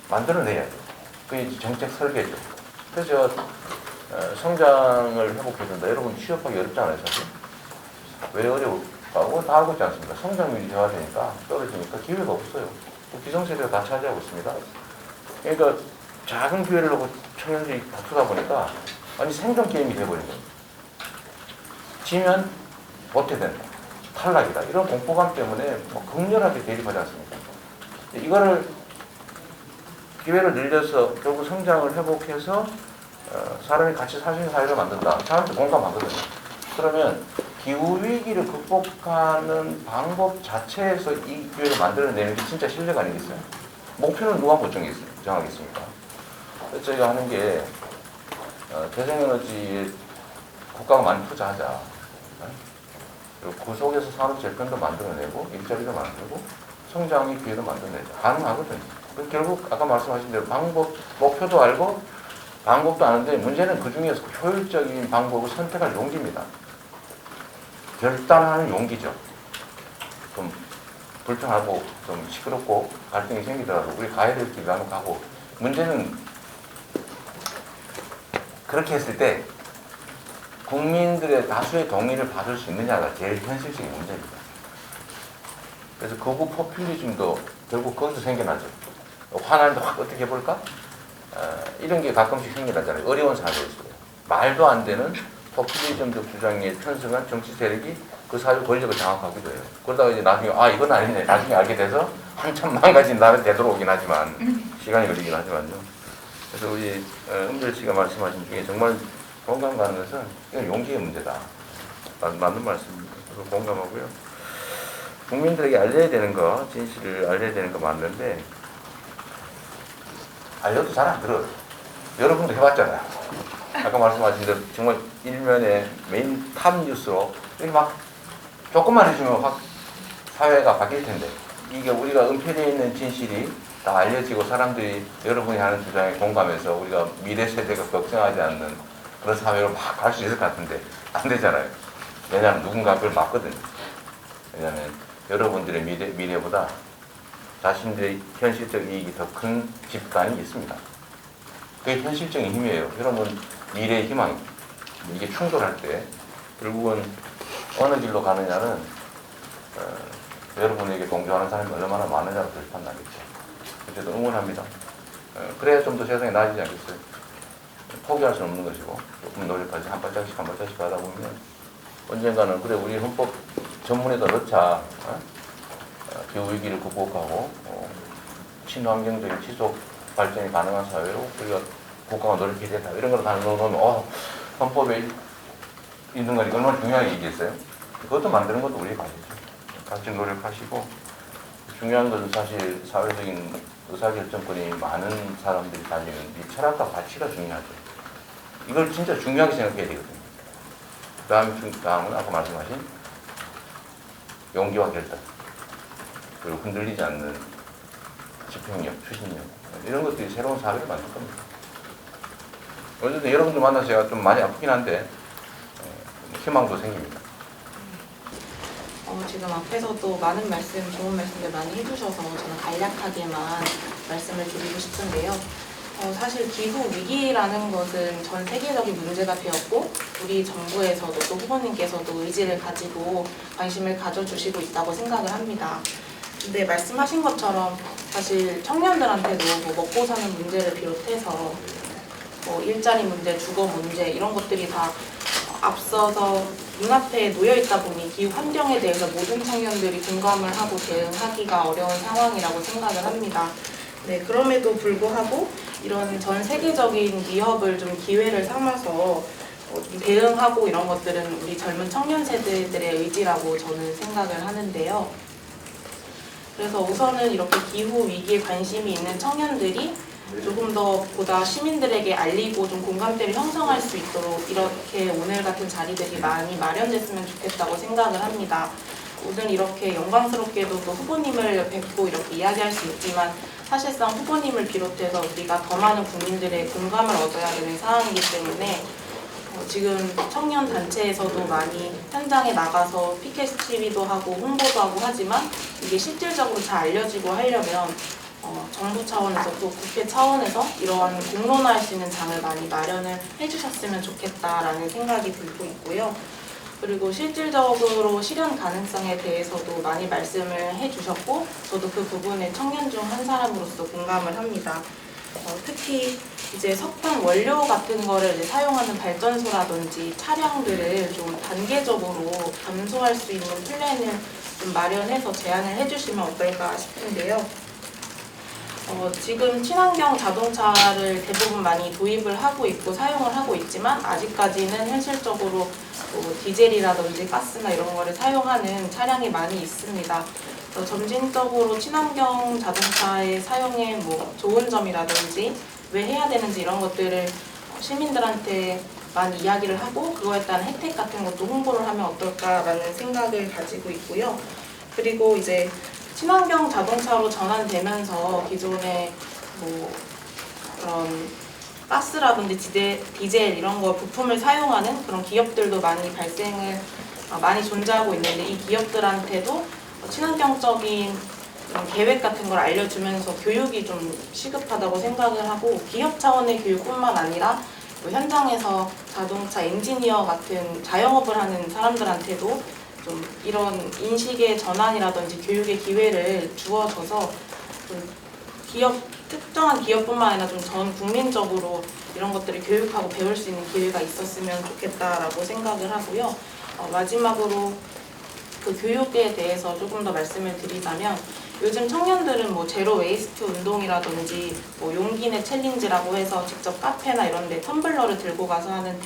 만들어내야 돼요. 그게 정책 설계죠. 그래서 성장을 회복해준다. 여러분 취업하기 어렵잖아요, 사실. 왜 어려워? 그거 다 알고 있지 않습니까? 성장률이 저하되니까 떨어지니까 기회가 없어요. 기성세대가 다 차지하고 있습니다. 그러니까 작은 기회를 놓고 청년들이 다투다 보니까 완전 생존 게임이 돼버린 겁니다. 지면 도태된다, 탈락이다, 이런 공포감 때문에 뭐 극렬하게 대립하지 않습니까? 이거를 기회를 늘려서 결국 성장을 회복해서 사람이 같이 살 수 있는 사회를 만든다. 사람들 공감하거든요. 그러면 기후위기를 극복하는 방법 자체에서 이 기회를 만들어내는 게 진짜 실력 아니겠어요? 목표는 누가 못 정하겠습니까? 그래서 저희가 하는 게 재생에너지에 국가가 많이 투자하자. 그리고 그 속에서 산업 재편도 만들어내고 일자리도 만들고 성장의 기회도 만들어내자. 가능하거든요. 결국 아까 말씀하신 대로 방법, 목표도 알고 방법도 아는데 문제는 그 중에서 효율적인 방법을 선택할 용기입니다. 결단하는 용기죠. 좀 불편하고 좀 시끄럽고 갈등이 생기더라도 우리 가야 될 길을 한번 가고, 문제는 그렇게 했을 때 국민들의 다수의 동의를 받을 수 있느냐가 제일 현실적인 문제입니다. 그래서 거부 포퓰리즘도 결국 거기서 생겨나죠. 화나는데 확 어떻게 해볼까? 이런 게 가끔씩 생겨나잖아요. 어려운 사회에서. 말도 안 되는 포퓰리즘적 주장에 편승한 정치 세력이 그 사회 권력을 장악하기도 해요. 그러다가 이제 나중에 이건 아니네. 나중에 알게 돼서 한참 망가진 날은 되돌아오긴 하지만 시간이 걸리긴 하지만요. 그래서 우리 은별 씨가 말씀하신 중에 정말 공감 가는 것은 이건 용기의 문제다. 맞는 말씀입니다. 그래서 공감하고요. 국민들에게 알려야 되는 거, 진실을 알려야 되는 거 맞는데 알려도 잘 안 들어요. 여러분도 해봤잖아요. 아까 말씀하신 대로 정말 일면에 메인 탑 뉴스로 이렇게 막 조금만 해주면 확 사회가 바뀔 텐데, 이게 우리가 은폐되어 있는 진실이 다 알려지고 사람들이 여러분이 하는 주장에 공감해서 우리가 미래 세대가 걱정하지 않는 그런 사회로 막 갈 수 있을 것 같은데 안 되잖아요. 왜냐하면 누군가 그걸 막거든요. 왜냐하면 여러분들의 미래보다 자신들의 현실적 이익이 더 큰 집단이 있습니다. 그게 현실적인 힘이에요. 여러분 미래의 희망입니다. 이게 충돌할 때 결국은 어느 길로 가느냐는 여러분에게 동조하는 사람이 얼마나 많으냐로 결판나겠죠. 어쨌든 응원합니다. 그래야 좀 더 세상이 나아지지 않겠어요. 포기할 수 없는 것이고 조금 노력하지, 한 발짝씩 한 발짝씩 가다 보면 언젠가는 그래 우리 헌법 전문에다 넣자. 기후위기를 극복하고 친환경적인 지속 발전이 가능한 사회로 우리가 국가가 노력해야 된다. 이런 걸 다 넣어놓으면 헌법에 있는 거니 얼마나 중요하게 얘기했어요. 그것도 만드는 것도 우리 가지죠. 같이 노력하시고, 중요한 것은 사실 사회적인 의사결정권이 많은 사람들이 가지는 이 철학과 가치가 중요하죠. 이걸 진짜 중요하게 생각해야 되거든요. 다음은 아까 말씀하신 용기와 결단, 그리고 흔들리지 않는 집행력, 추진력, 이런 것들이 새로운 사회를 만들 겁니다. 어쨌든 여러분들 만나서 제가 좀 많이 아프긴 한데 희망도 생깁니다.
지금 앞에서도 많은 말씀, 좋은 말씀들 많이 해주셔서 저는 간략하게만 말씀을 드리고 싶은데요. 사실 기후 위기라는 것은 전 세계적인 문제가 되었고 우리 정부에서도 또 후보님께서도 의지를 가지고 관심을 가져주시고 있다고 생각을 합니다. 근데 말씀하신 것처럼 사실 청년들한테도 먹고 사는 문제를 비롯해서 일자리 문제, 주거 문제 이런 것들이 다 앞서서 눈앞에 놓여 있다 보니 기후 환경에 대해서 모든 청년들이 공감을 하고 대응하기가 어려운 상황이라고 생각을 합니다. 네, 그럼에도 불구하고 이런 전 세계적인 위협을 좀 기회를 삼아서 좀 대응하고 이런 것들은 우리 젊은 청년 세대들의 의지라고 저는 생각을 하는데요. 그래서 우선은 이렇게 기후 위기에 관심이 있는 청년들이 조금 더 보다 시민들에게 알리고 좀 공감대를 형성할 수 있도록 이렇게 오늘 같은 자리들이 많이 마련됐으면 좋겠다고 생각을 합니다. 오늘 이렇게 영광스럽게도 또 후보님을 뵙고 이렇게 이야기할 수 있지만 사실상 후보님을 비롯해서 우리가 더 많은 국민들의 공감을 얻어야 되는 상황이기 때문에 지금 청년 단체에서도 많이 현장에 나가서 피켓 시위도 하고 홍보도 하고 하지만 이게 실질적으로 잘 알려지고 하려면 정부 차원에서 또 국회 차원에서 이러한 공론화할 수 있는 장을 많이 마련을 해주셨으면 좋겠다라는 생각이 들고 있고요. 그리고 실질적으로 실현 가능성에 대해서도 많이 말씀을 해주셨고 저도 그 부분에 청년 중 한 사람으로서 공감을 합니다. 특히 이제 석탄 원료 같은 거를 이제 사용하는 발전소라든지 차량들을 좀 단계적으로 감소할 수 있는 플랜을 좀 마련해서 제안을 해주시면 어떨까 싶은데요. 지금 친환경 자동차를 대부분 많이 도입을 하고 있고 사용을 하고 있지만 아직까지는 현실적으로 디젤이라든지 가스나 이런 거를 사용하는 차량이 많이 있습니다. 점진적으로 친환경 자동차의 사용에 좋은 점이라든지 왜 해야 되는지 이런 것들을 시민들한테 많이 이야기를 하고 그거에 따른 혜택 같은 것도 홍보를 하면 어떨까라는 생각을 가지고 있고요. 그리고 이제 친환경 자동차로 전환되면서 기존의 그런 가스라든지 디젤 이런 거 부품을 사용하는 그런 기업들도 많이 존재하고 있는데 이 기업들한테도 친환경적인 계획 같은 걸 알려주면서 교육이 좀 시급하다고 생각을 하고 기업 차원의 교육뿐만 아니라 현장에서 자동차 엔지니어 같은 자영업을 하는 사람들한테도 좀 이런 인식의 전환이라든지 교육의 기회를 주어줘서 특정한 기업뿐만 아니라 좀 전 국민적으로 이런 것들을 교육하고 배울 수 있는 기회가 있었으면 좋겠다라고 생각을 하고요. 마지막으로 그 교육에 대해서 조금 더 말씀을 드리자면 요즘 청년들은 제로 웨이스트 운동이라든지 용기내 챌린지라고 해서 직접 카페나 이런 데 텀블러를 들고 가서 하는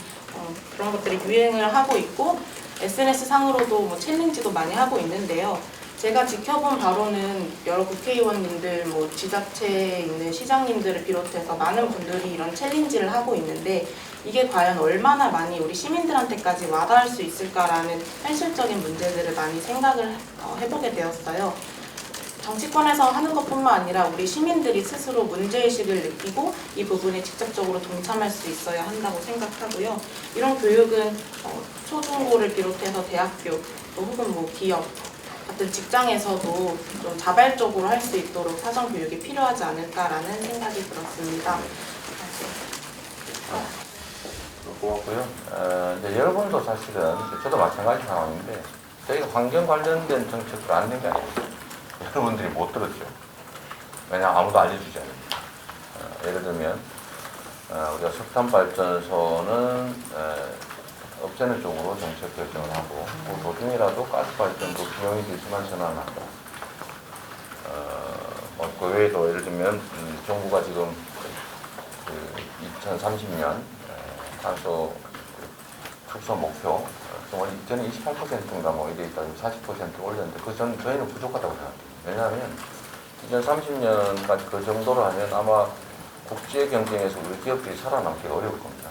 그런 것들이 유행을 하고 있고 SNS 상으로도 챌린지도 많이 하고 있는데요. 제가 지켜본 바로는 여러 국회의원님들, 지자체에 있는 시장님들을 비롯해서 많은 분들이 이런 챌린지를 하고 있는데 이게 과연 얼마나 많이 우리 시민들한테까지 와닿을 수 있을까라는 현실적인 문제들을 많이 생각을 해보게 되었어요. 정치권에서 하는 것뿐만 아니라 우리 시민들이 스스로 문제의식을 느끼고 이 부분에 직접적으로 동참할 수 있어야 한다고 생각하고요. 이런 교육은 초중고를 비롯해서 대학교 혹은 기업 같은 직장에서도 좀 자발적으로 할 수 있도록 사전 교육이 필요하지 않을까라는 생각이 들었습니다.
고맙고요. 이제 여러분도 사실은 저도 마찬가지 상황인데 저희가 환경 관련된 정책을 안 낸 게 아니에요. 여러분들이 못 들었죠. 왜냐하면 아무도 알려주지 않으니까. 예를 들면 우리가 석탄발전소는 없애는 쪽으로 정책 결정을 하고 도중이라도 가스발전도 비용이 들지만 전환한다. 그 외에도 예를 들면 정부가 지금 2030년 탄소 축소 목표 저는 28%인가 이래 있다 40% 올렸는데 저희는 부족하다고 생각해요. 왜냐하면 2030년까지 그 정도로 하면 아마 국제 경쟁에서 우리 기업들이 살아남기가 어려울 겁니다.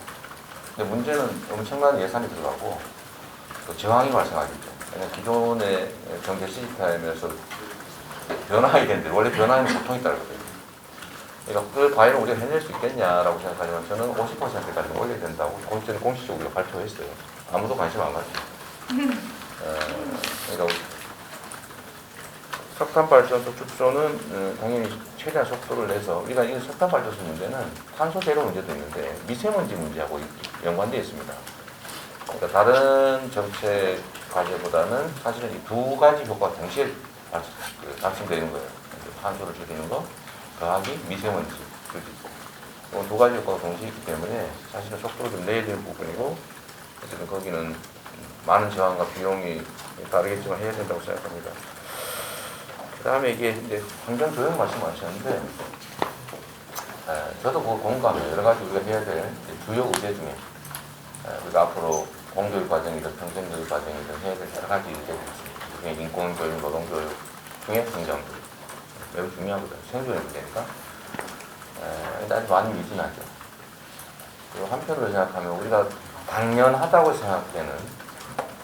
근데 문제는 엄청난 예산이 들어가고 또 저항이 발생하겠죠. 왜냐하면 기존의 경제 시스템에서 변화해야 되는데 원래 변화에는 고통이 따르거든요. 그러니까 그 과연 우리가 해낼 수 있겠냐라고 생각하지만 저는 50%까지 올려야 된다고 공식적으로 발표했어요. 아무도 관심 안 가죠. 그러니까 석탄발전소 축소는 당연히 최대한 속도를 내서 우리가 이 석탄발전소 문제는 탄소 제로 문제도 있는데 미세먼지 문제하고 연관되어 있습니다. 그러니까 다른 정책 과제보다는 사실은 이 두 가지 효과가 동시에 발생되는 거예요. 탄소를 줄이는 거, 더하기 미세먼지 줄이고 두 가지 효과가 동시에 있기 때문에 사실은 속도를 좀 내야 되는 부분이고 어쨌든 거기는 많은 저항과 비용이 다르겠지만 해야 된다고 생각합니다. 그 다음에 이게 이제 환경조형 말씀하셨는데 저도 그걸 공감해요. 여러 가지 우리가 해야 될 주요 의제 중에 우리가 앞으로 공교육 과정이든 평생교육 과정이든 해야 될 여러 가지 의제들이 있습니다. 그중에 인권교육, 노동교육 중에 환경교육 매우 중요하거든요. 생존의 문제니까. 근데 아주 많이 미진하죠. 그리고 한편으로 생각하면 우리가 당연하다고 생각되는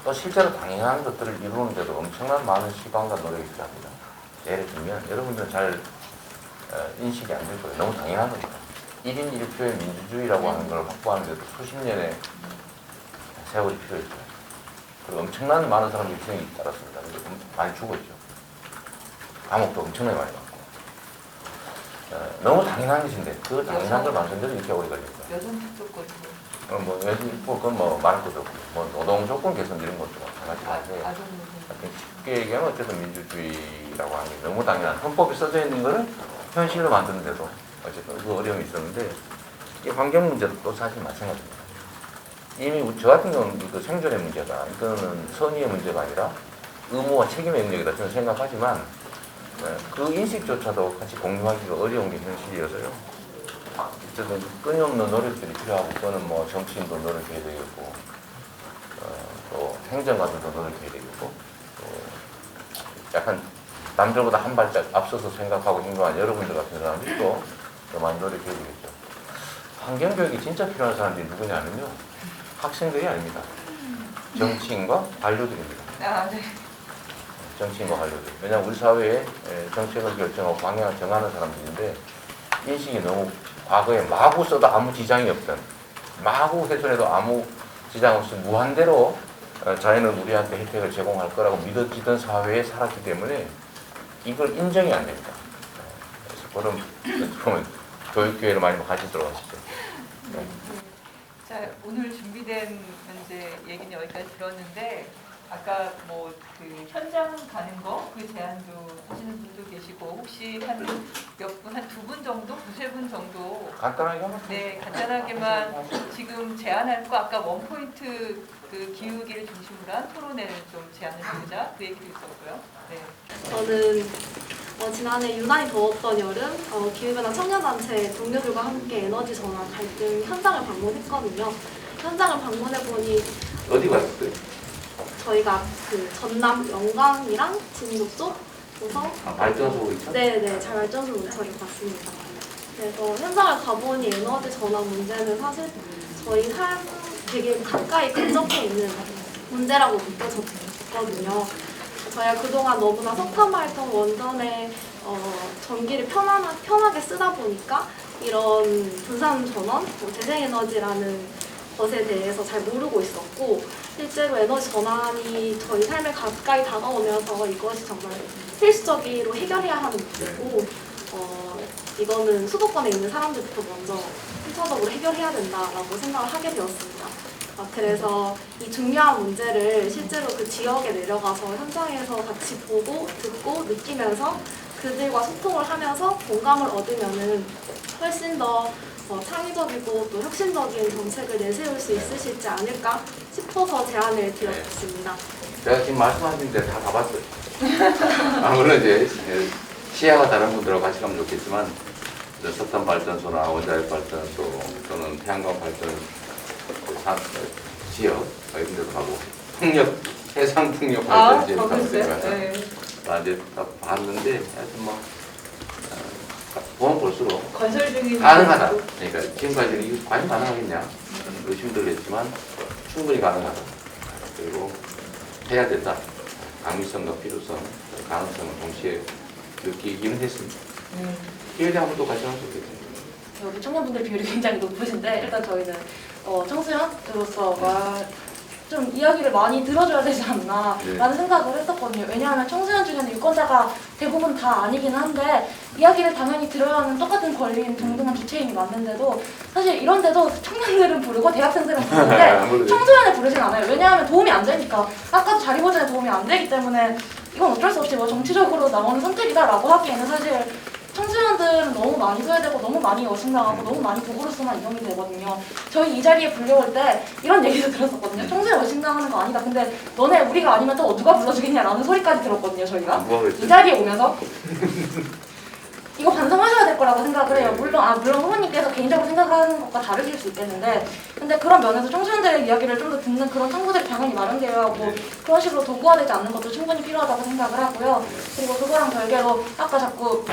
또 실제로 당연한 것들을 이루는데도 엄청난 많은 시간과 노력이 필요합니다. 예를 들면 여러분들은 잘 인식이 안 될 거예요. 너무 당연한 겁니다. 1인 1표의 민주주의라고 하는 걸 확보하는데도 수십 년의 세월이 필요했죠. 그리고 엄청난 많은 사람들이 희생이 따랐습니다. 많이 죽었죠. 감옥도 엄청나게 많이 받고. 너무 당연한 것인데 그 당연한 걸 만드는데도 이렇게 오래 걸립니다.
여성 특조권
그건 뭐 말할 것도 없고, 뭐 노동 조건 개선 이런 것도 마찬가지인데, 쉽게 얘기하면 어쨌든 민주주의라고 하는 게 너무 당연한 헌법에 써져 있는 거를 현실로 만드는데도 어쨌든 그 어려움이 있었는데, 이 환경 문제도 또 사실 마찬가지입니다. 이미 저 같은 경우는 그 생존의 문제다. 이거는 선의의 문제가 아니라 의무와 책임의 영역이다 저는 생각하지만, 그 인식조차도 같이 공유하기가 어려운 게 현실이어서요. 어쨌든 끊임없는 노력들이 필요하고, 저는 뭐 정치인도 노력해야 되겠고, 또 행정가들도 노력해야 되겠고, 또 약간 남들보다 한 발짝 앞서서 생각하고 행동한 여러분들 같은 사람들도 더 많이 노력해야 되겠죠. 환경교육이 진짜 필요한 사람들이 누구냐면요, 학생들이 아닙니다. 정치인과 관료들입니다.
아, 네.
정치인과 관료들. 왜냐하면 우리 사회에 정책을 결정하고 방향을 정하는 사람들인데, 인식이 너무 과거에 마구 써도 아무 지장이 없던, 마구 훼손해도 아무 지장 없이 무한대로 자연은 우리한테 혜택을 제공할 거라고 믿어지던 사회에 살았기 때문에 이걸 인정이 안 됩니다. 그래서 그런 교육기회를 많이 가지도록 하시죠. 네.
자, 오늘 준비된 이제 얘기는 여기까지 들었는데, 아까 뭐 그 현장 가는 거 그 제안도 하시는 분도 계시고, 혹시 한 두 분 정도, 두세 분 정도
간단하게 하면
네, 간단하게만 지금 제안할 거, 아까 원포인트 그 기후위기를 중심으로 한 토론회를 좀 제안을 해보자 그 얘기도 있었고요. 네.
저는 지난해 유난히 더웠던 여름 기후변화 청년단체 동료들과 함께 에너지 전환 갈등 현장을 방문했거든요. 현장을 방문해보니
어디 갔어요?
저희가 그 전남 영광이랑 진도 쪽 그래서
발전소 있죠?
네네, 잘 발전소 근처에 갔습니다. 그래서 현장을 가보니 에너지 전환 문제는 사실 저희 삶 되게 가까이 근접해 있는 문제라고 느껴졌거든요. 저희가 그동안 너무나 석탄발전 원전에 전기를 편하게 쓰다 보니까 이런 분산 전원, 재생에너지라는 것에 대해서 잘 모르고 있었고, 실제로 에너지 전환이 저희 삶에 가까이 다가오면서 이것이 정말 필수적으로 해결해야 하는 문제고, 이거는 수도권에 있는 사람들부터 먼저 필사적으로 해결해야 된다라고 생각을 하게 되었습니다. 그래서 이 중요한 문제를 실제로 그 지역에 내려가서 현장에서 같이 보고 듣고 느끼면서 그들과 소통을 하면서 공감을 얻으면은 훨씬 더 창의적이고 또 혁신적인 정책을 내세울 수 있으시지 않을까 싶어서 제안을 드렸습니다.
제가 지금 말씀하신 데 다 가봤어요. 물론 이제 시야가 다른 분들하고 같이 가면 좋겠지만, 석탄 발전소나 원자력 발전소 또는 태양광 발전 지역 이런 데도 가고, 해상 풍력 발전지에 가서 이제 다 봤는데, 하여튼 뭐 보면 볼수록
건설 중인
가능하다. 그러니까 지금까지는 이게 과연 가능하겠냐 의심들 했지만 충분히 가능하다. 그리고 해야 된다. 강미성과 필요성, 가능성을 동시에 느끼기는 했습니다. 기회를 한번 또 같이 할 수 있겠죠.
여기 청년분들 비율이 굉장히 높으신데, 일단 저희는 청소년으로서 좀 이야기를 많이 들어줘야 되지 않나 라는 생각을 했었거든요. 왜냐하면 청소년 중에는 유권자가 대부분 다 아니긴 한데, 이야기를 당연히 들어야 하는 똑같은 권리인 동등한 주체임이 맞는데도 사실 이런데도 청년들은 부르고 대학생들은 부르는데 청소년을 부르진 않아요. 왜냐하면 도움이 안 되니까. 아까도 자리 보존에 도움이 안 되기 때문에 이건 어쩔 수 없이 뭐 정치적으로 나오는 선택이다라고 하기에는 사실 청소년들은 너무 많이 소외되고 너무 많이 어신당하고 너무 많이 도구로서만 이용이 되거든요. 저희 이 자리에 불려올 때 이런 얘기도 들었었거든요. 청소년 어신당하는 거 아니다. 근데 너네 우리가 아니면 또 누가 불러주겠냐라는 소리까지 들었거든요. 저희가 이 자리에 오면서 이거 반성하셔야 될 거라고 생각을 해요. 물론 후보님께서 개인적으로 생각하는 것과 다르실 수 있겠는데, 근데 그런 면에서 청소년들의 이야기를 좀 더 듣는 그런 청구들이 당연히 마련되어야 하고, 그런 식으로 도구화되지 않는 것도 충분히 필요하다고 생각을 하고요. 그리고 그거랑 별개로 아까 자꾸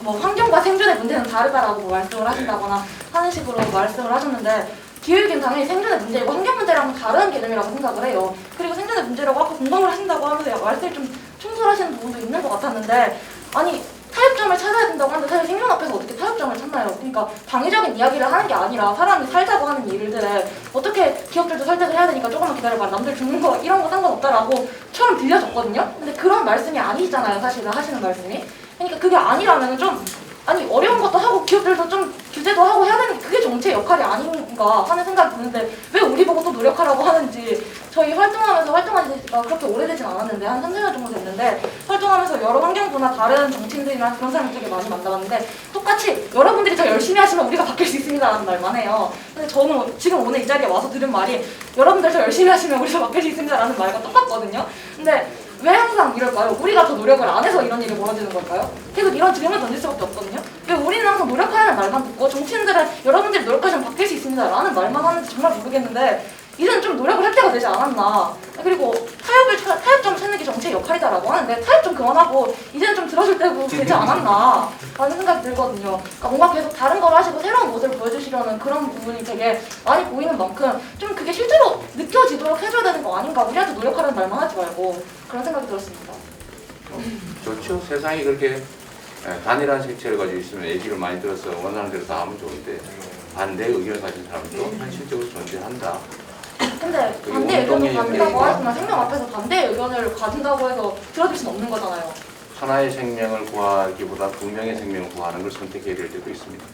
뭐 환경과 생존의 문제는 다르다라고 말씀을 하신다거나 하는 식으로 말씀을 하셨는데, 기후위기는 당연히 생존의 문제이고 환경 문제랑은 다른 개념이라고 생각을 해요. 그리고 생존의 문제라고 아까 공감을 하신다고 하면서 말씀이 좀 충돌하시는 부분도 있는 것 같았는데, 아니 타협점을 찾아야 된다고 하는데 사실 생존 앞에서 어떻게 타협점을 찾나요? 그러니까 당위적인 이야기를 하는 게 아니라 사람이 살자고 하는 일들에 어떻게 기업들도 설득을 해야 되니까 조금만 기다려봐, 남들 죽는 거 이런 거 상관없다라고 처럼 들려졌거든요. 근데 그런 말씀이 아니잖아요, 사실은 하시는 말씀이. 그러니까 그게 아니라면 좀 아니 어려운 것도 하고 기업들도 좀 규제도 하고 해야 되는 그게 정치의 역할이 아닌가 하는 생각이 드는데 왜 우리 보고 또 노력하라고 하는지. 저희 활동하면서 활동한 지가 그렇게 오래되진 않았는데 한 3-4년 정도 됐는데 활동하면서 여러 환경부나 다른 정치인들이나 그런 사람들 되게 많이 만나봤는데 똑같이 여러분들이 더 열심히 하시면 우리가 바뀔 수 있습니다라는 말만 해요. 근데 저는 지금 오늘 이 자리에 와서 들은 말이 여러분들 더 열심히 하시면 우리가 바뀔 수 있습니다라는 말과 똑같거든요. 근데 왜 항상 이럴까요? 우리가 더 노력을 안 해서 이런 일이 벌어지는 걸까요? 계속 이런 질문을 던질 수밖에 없거든요. 왜 우리는 항상 노력하라는 말만 듣고 정치인들은 여러분들이 노력하시면 바뀔 수 있습니다 라는 말만 하는지 정말 모르겠는데 이제는 좀 노력을 할 때가 되지 않았나. 그리고 타협 좀 찾는 게 정치의 역할이다라고 하는데 타협 좀 그만하고 이제는 좀 들어줄 때도 되지 않았나 라는 생각이 들거든요. 그러니까 뭔가 계속 다른 걸 하시고 새로운 모습을 보여주시려는 그런 부분이 되게 많이 보이는 만큼 좀 그게 실제로 느껴지도록 해줘야 되는 거 아닌가. 우리한테 노력하라는 말만 하지 말고 그런 생각이 들었습니다.
좋죠. 세상이 그렇게 단일한 색채를 가지고 있으면 얘기를 많이 들어서 원하는 대로 다 하면 좋은데 반대 의견을 가진 사람도 현실적으로 존재한다.
근데
그리고
반대 의견을
운동의
가진다고
의미가
하지만 생명 앞에서 반대 의견을 가진다고 해서 들어줄 수는 없는 거잖아요.
하나의 생명을 구하기보다 두 명의 생명을 구하는 걸 선택해야 될 때도 있습니다.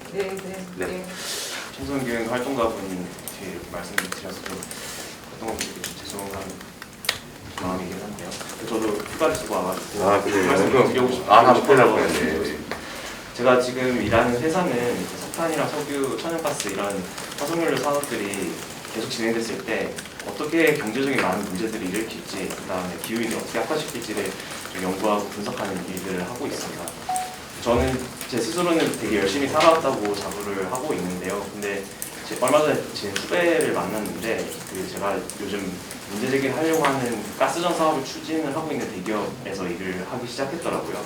네.
청소년교육 활동가분이 이렇게 말씀을 드려서 좀 활동하고 좀 죄송한 마음이긴 한데요. 저도 휴가를 쓰고 와가지고 말씀을 드리고 싶어요.
하나 빼라고 했는데
제가 지금 일하는 회사는 석탄이랑 석유, 천연가스 이런 화석연료 산업들이 계속 진행됐을 때 어떻게 경제적인 많은 문제들을 일으킬지, 그 다음에 기후위기 어떻게 악화시킬지를 좀 연구하고 분석하는 일들을 하고 있습니다. 저는 제 스스로는 되게 열심히 살아왔다고 자부를 하고 있는데요. 근데 얼마 전에 제 후배를 만났는데 제가 요즘 문제제기를 하려고 하는 가스전 사업을 추진을 하고 있는 대기업에서 일을 하기 시작했더라고요.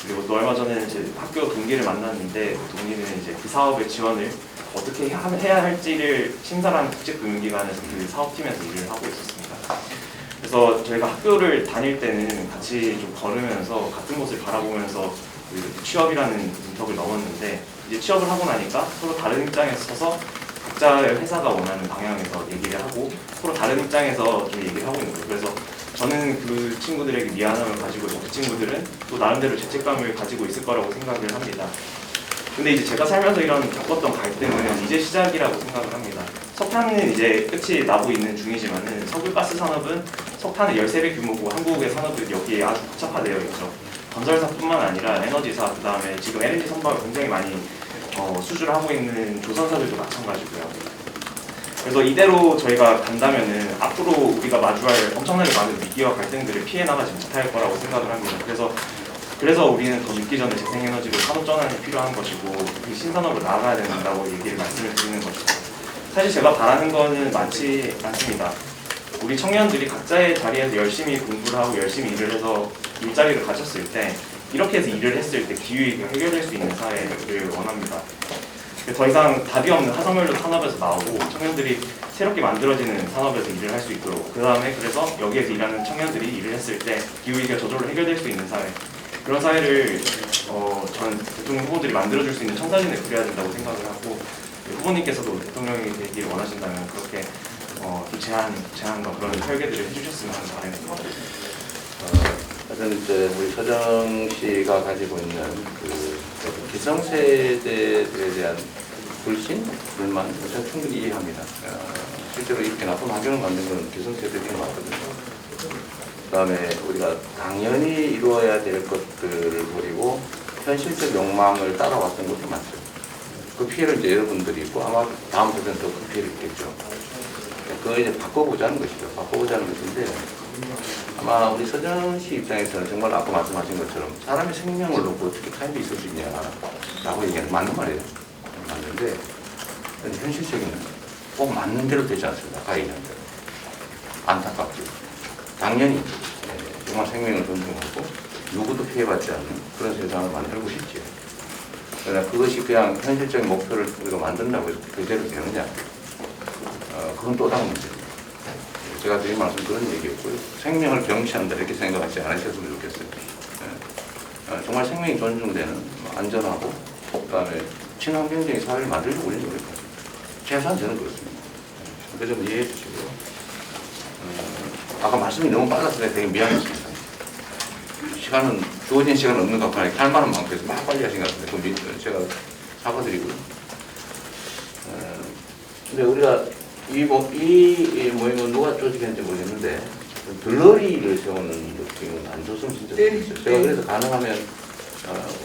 그리고 또 얼마 전에 제 학교 동기를 만났는데 그 동기는 이제 그 사업의 지원을 어떻게 해야 할지를 심사하는 국제금융기관에서 그 사업팀에서 일을 하고 있었습니다. 그래서 저희가 학교를 다닐 때는 같이 좀 걸으면서 같은 곳을 바라보면서 취업이라는 문턱을 넘었는데 이제 취업을 하고 나니까 서로 다른 입장에서 서서 각자의 회사가 원하는 방향에서 얘기를 하고 서로 다른 입장에서 좀 얘기를 하고 있는 거예요. 그래서 저는 그 친구들에게 미안함을 가지고 있고 그 친구들은 또 나름대로 죄책감을 가지고 있을 거라고 생각을 합니다. 근데 이제 제가 살면서 이런 겪었던 갈등은 이제 시작이라고 생각을 합니다. 석탄은 이제 끝이 나고 있는 중이지만은 석유가스 산업은 석탄의 13배 규모고 한국의 산업은 여기에 아주 복잡화되어 있죠. 건설사뿐만 아니라 에너지사, 그 다음에 지금 LNG 선박을 굉장히 많이 수주를 하고 있는 조선사들도 마찬가지고요. 그래서 이대로 저희가 간다면은 앞으로 우리가 마주할 엄청나게 많은 위기와 갈등들을 피해 나가지 못할 거라고 생각을 합니다. 그래서 우리는 더 늦기 전에 재생에너지로 산업 전환이 필요한 것이고 그 신산업으로 나아가야 된다고 얘기를 말씀을 드리는 것이고, 사실 제가 바라는 거는 많지 않습니다. 우리 청년들이 각자의 자리에서 열심히 공부를 하고 열심히 일을 해서 일자리를 가졌을 때 이렇게 해서 일을 했을 때 기후위기가 해결될 수 있는 사회를 원합니다. 더 이상 답이 없는 화석연료 산업에서 나오고 청년들이 새롭게 만들어지는 산업에서 일을 할 수 있도록, 그 다음에 그래서 여기에서 일하는 청년들이 일을 했을 때 기후위기가 저절로 해결될 수 있는 사회, 그런 사회를 전 대통령 후보들이 만들어줄 수 있는 청사진을 그려야 된다고 생각을 하고, 후보님께서도 대통령이 되기를 원하신다면 그렇게 제안과 그런 설계들을 해주셨으면 하는 바람입니다.
하여튼 이제 우리 서정 씨가 가지고 있는 그 기성세대에 대한 불신, 불만, 저는 충분히 이해합니다. 실제로 이렇게 나쁜 환경을 만든 건 기성세대들이 맞거든요. 그 다음에 우리가 당연히 이루어야 될 것들을 버리고 현실적 욕망을 따라왔던 것도 많죠. 그 피해를 이제 여러분들이 있고 아마 다음 세대는 더 큰 피해를 입겠죠. 그거 이제 바꿔보자는 것이죠. 바꿔보자는 것인데 아마 우리 서정 씨 입장에서는 정말 아까 말씀하신 것처럼 사람의 생명을 놓고 어떻게 타협이 있을 수 있냐라고 얘기하는 맞는 말이에요. 맞는데 현실적인 꼭 맞는 대로 되지 않습니다. 아까 얘기한 대로. 안타깝죠. 당연히 정말 생명을 존중하고 누구도 피해받지 않는 그런 세상을 만들고 싶죠. 그러나 그것이 그냥 현실적인 목표를 우리가 만든다고 해서 그대로 되느냐, 그건 또 다른 문제입니다. 제가 드린 말씀 그런 얘기였고요. 생명을 경시한다 이렇게 생각하지 않으셨으면 좋겠어요. 정말 생명이 존중되는 안전하고 그다음에 친환경적인 사회를 만들려고 우리는 노력하죠. 최소한 저는 그렇습니다. 그래서 좀 이해해 주시고요. 아까 말씀이 너무 빨라서 되게 미안했습니다. 시간은 주어진 시간은 없는 것 같아요. 할 말은 많고 해서 막 빨리 하신 것 같은데 그럼 제가 사과드리고요. 근데 우리가 이 모임은 누가 조직했는지 모르겠는데 들러리를 세우는 느낌은 안 좋으면 진짜 좋겠어요. 제가 그래서 가능하면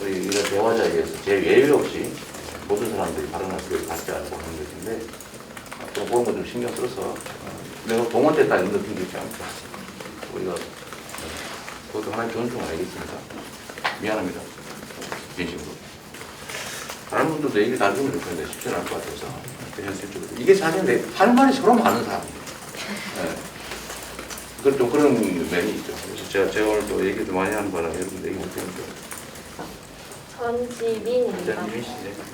우리 이런 대화 자리에서 제 예외 없이 모든 사람들이 발언할 기회를 갖지 않고 하는 것인데 또 그런 거 좀 신경 써서 내가 동원됐다 이런 느낌 들지 않고 우리가 그것도 하나의 좋은 중 알겠습니다. 미안합니다. 진심으로. 다른 분들도 얘기 다 주면 좋겠는데 쉽지 않을 것 같아서 현실적으로 이게 사실 할 말이 서로 많은 사람이에요. 네. 좀 그런 면이 있죠. 그래서 제가 오늘 또 얘기 좀 많이 하는 바람에 여러분들 얘기 못했는데
전지민입니다.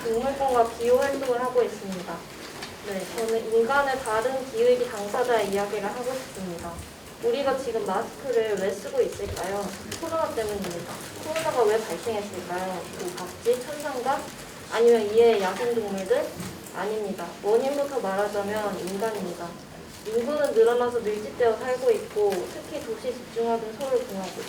동물권과 기후활동을 하고 있습니다. 네, 저는 인간의 다른 기후위기 당사자의 이야기를 하고 싶습니다. 우리가 지금 마스크를 왜 쓰고 있을까요? 코로나 때문입니다. 코로나가 왜 발생했을까요? 박쥐, 천상갑, 아니면 이에 야생동물들? 아닙니다. 원인부터 말하자면 인간입니다. 인구는 늘어나서 밀집되어 살고 있고 특히 도시 집중화된 서울 공화국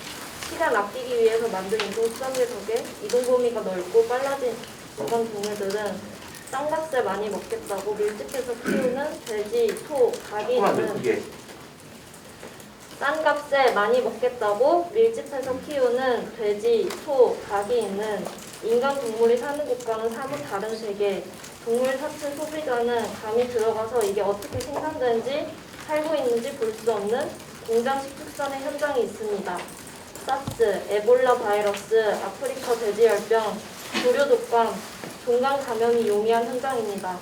시간 아끼기 위해서 만든 이동수단계 덕에 이동 범위가 넓고 빨라진 인간 동물들은 쌍값을 많이 먹겠다고 밀집해서 키우는 돼지, 소, 닭이는 싼 값에 많이 먹겠다고 밀집해서 키우는 돼지, 소, 닭이 있는 인간 동물이 사는 곳과는 사뭇 다른 세계. 동물 사체 소비자는 감이 들어가서 이게 어떻게 생산되는지 살고 있는지 볼 수 없는 공장식 축산의 현장이 있습니다. 사스, 에볼라 바이러스, 아프리카 돼지열병, 조류 독감, 종강 감염이 용이한 현장입니다.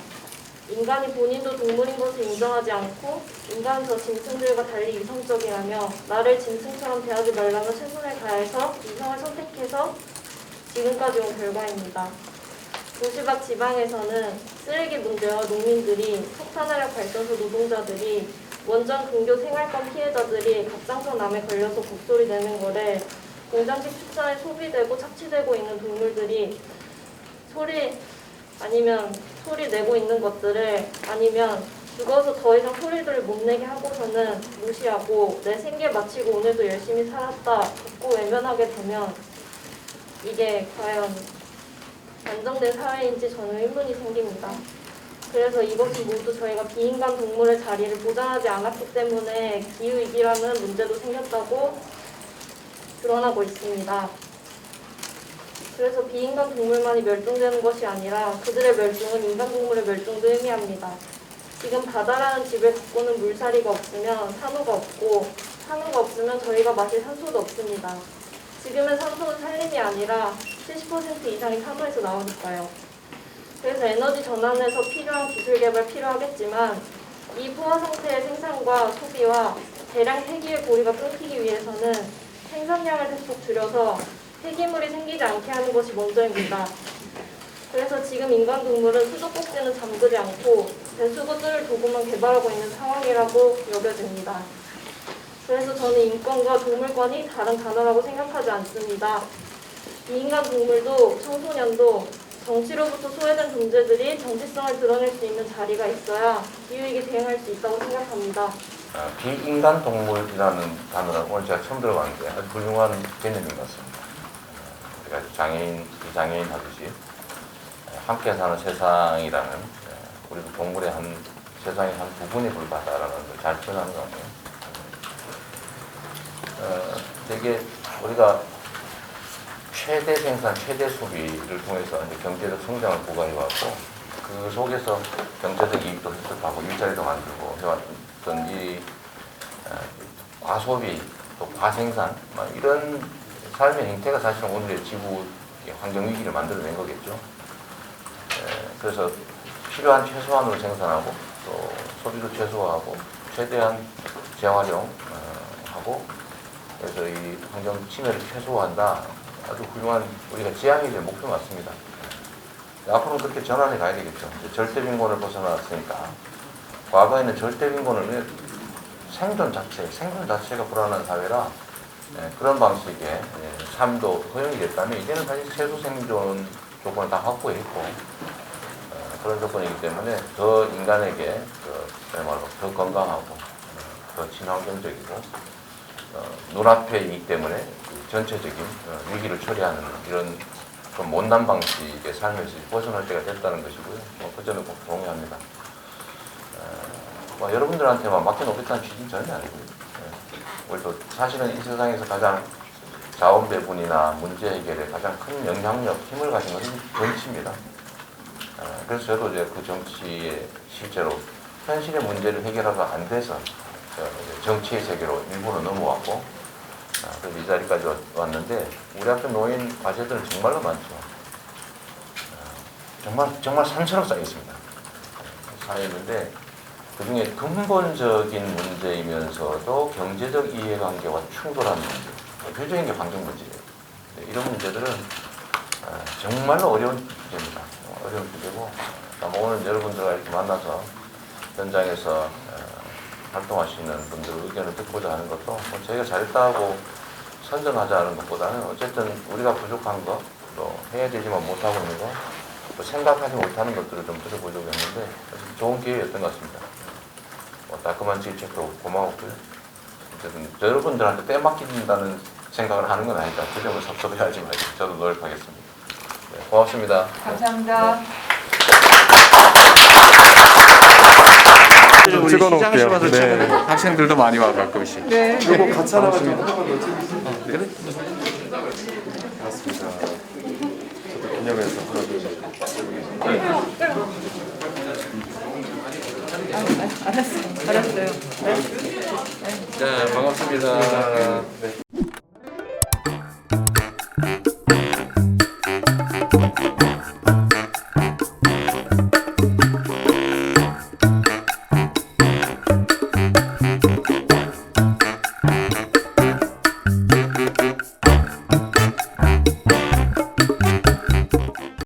인간이 본인도 동물인 것을 인정하지 않고 인간은 저 짐승들과 달리 이성적이라며 나를 짐승처럼 대하지 말라며 최선을 다해서 이성을 선택해서 지금까지 온 결과입니다. 도시밖 지방에서는 쓰레기 문제와 농민들이 석탄화력 발전소 노동자들이 원전 근교 생활권 피해자들이 갑상선암에 걸려서 곡소리 내는 거를 공장식 축산에 소비되고 착취되고 있는 동물들이 소리 내고 있는 것들을 아니면 죽어서 더 이상 소리들을 못 내게 하고서는 무시하고 내 생계 마치고 오늘도 열심히 살았다 걷고 외면하게 되면 이게 과연 안정된 사회인지 저는 의문이 생깁니다. 그래서 이것은 모두 저희가 비인간 동물의 자리를 보장하지 않았기 때문에 기후위기라는 문제도 생겼다고 드러나고 있습니다. 그래서 비인간 동물만이 멸종되는 것이 아니라 그들의 멸종은 인간 동물의 멸종도 의미합니다. 지금 바다라는 집을 갖고는 물살이가 없으면 산호가 없고 산호가 없으면 저희가 마실 산소도 없습니다. 지금의 산소는 산림이 아니라 70% 이상이 산호에서 나오니까요. 그래서 에너지 전환에서 필요한 기술 개발 필요하겠지만 이 포화 상태의 생산과 소비와 대량 폐기의 고리가 끊기기 위해서는 생산량을 대폭 줄여서 폐기물이 생기지 않게 하는 것이 먼저입니다. 그래서 지금 인간 동물은 수도꼭지는 잠그지 않고 배수구들을 도구만 개발하고 있는 상황이라고 여겨집니다. 그래서 저는 인권과 동물권이 다른 단어라고 생각하지 않습니다. 비인간 동물도 청소년도 정치로부터 소외된 존재들이 정체성을 드러낼 수 있는 자리가 있어야 기후위기 대응할 수 있다고 생각합니다.
비인간 동물이라는 단어는 오늘 제가 처음 들어봤는데 아주 훌륭한 개념인 것 같습니다. 우리가 장애인, 비장애인 하듯이 함께 사는 세상이라는 우리도 동물의 세상의 한 부분에 불과하다라는 걸 잘 표현하는 것 같아요. 되게 우리가 최대 생산, 최대 소비를 통해서 이제 경제적 성장을 부과해왔고 그 속에서 경제적 이익도 획득하고 일자리도 만들고 해왔던 이 과소비 또 과생산 이런 삶의 행태가 사실은 오늘의 지구 환경 위기를 만들어낸 거겠죠. 그래서 필요한 최소한으로 생산하고 또 소비도 최소화하고 최대한 재활용하고 그래서 이 환경 침해를 최소화한다. 아주 훌륭한 우리가 지향이 될 목표 맞습니다. 앞으로는 그렇게 전환해 가야 되겠죠. 절대 빈곤을 벗어났으니까 과거에는 절대 빈곤을 생존 자체가 불안한 사회라 그런 방식의 삶도 허용이 됐다면 이제는 사실 최소 생존 조건을 다 확보했고 그런 조건이기 때문에 더 인간에게 더 건강하고 더 친환경적이고 눈앞의 이익 때문에 전체적인 위기를 처리하는 이런 좀 못난 방식의 삶에서 벗어날 때가 됐다는 것이고요. 그 점에 꼭 동의합니다. 여러분들한테만 맡겨놓겠다는 취지는 전혀 아니고요. 우리도 사실은 이 세상에서 가장 자원 배분이나 문제 해결에 가장 큰 영향력, 힘을 가진 것은 정치입니다. 그래서 저도 이제 그 정치에 실제로 현실의 문제를 해결하다 안 돼서 정치의 세계로 일부러 넘어왔고, 그래서 이 자리까지 왔는데 우리 앞에 놓인 과제들은 정말로 많죠. 정말 산처럼 쌓여 있습니다. 쌓여 있는데 그 중에 근본적인 문제이면서도 경제적 이해관계와 충돌하는 문제, 대표적인 게 환경 문제예요. 이런 문제들은 정말로 어려운 주제입니다. 어려운 주제고, 오늘 여러분들과 이렇게 만나서 현장에서 활동하시는 분들의 의견을 듣고자 하는 것도 저희가 잘했다고 선전하자는 것보다는 어쨌든 우리가 부족한 거, 또 해야 되지만 못하고 있는 거, 또 생각하지 못하는 것들을 좀 들어보려고 했는데 좋은 기회였던 것 같습니다. 따끔한 질책도 고마웠고요. 어쨌든 여러분들한테 빼맡긴다는 생각을 하는 건 아니다. 그 점을 섭섭해하지 마시고 저도 노력하겠습니다. 네, 고맙습니다.
감사합니다.
우리 시장심에서 네. 학생들도 많이 와 가끔씩.
네.
이거 같이 하나만 좀 그래?
맞습니다. 저도 기념해서 하나
알았어요.
자, 반갑습니다.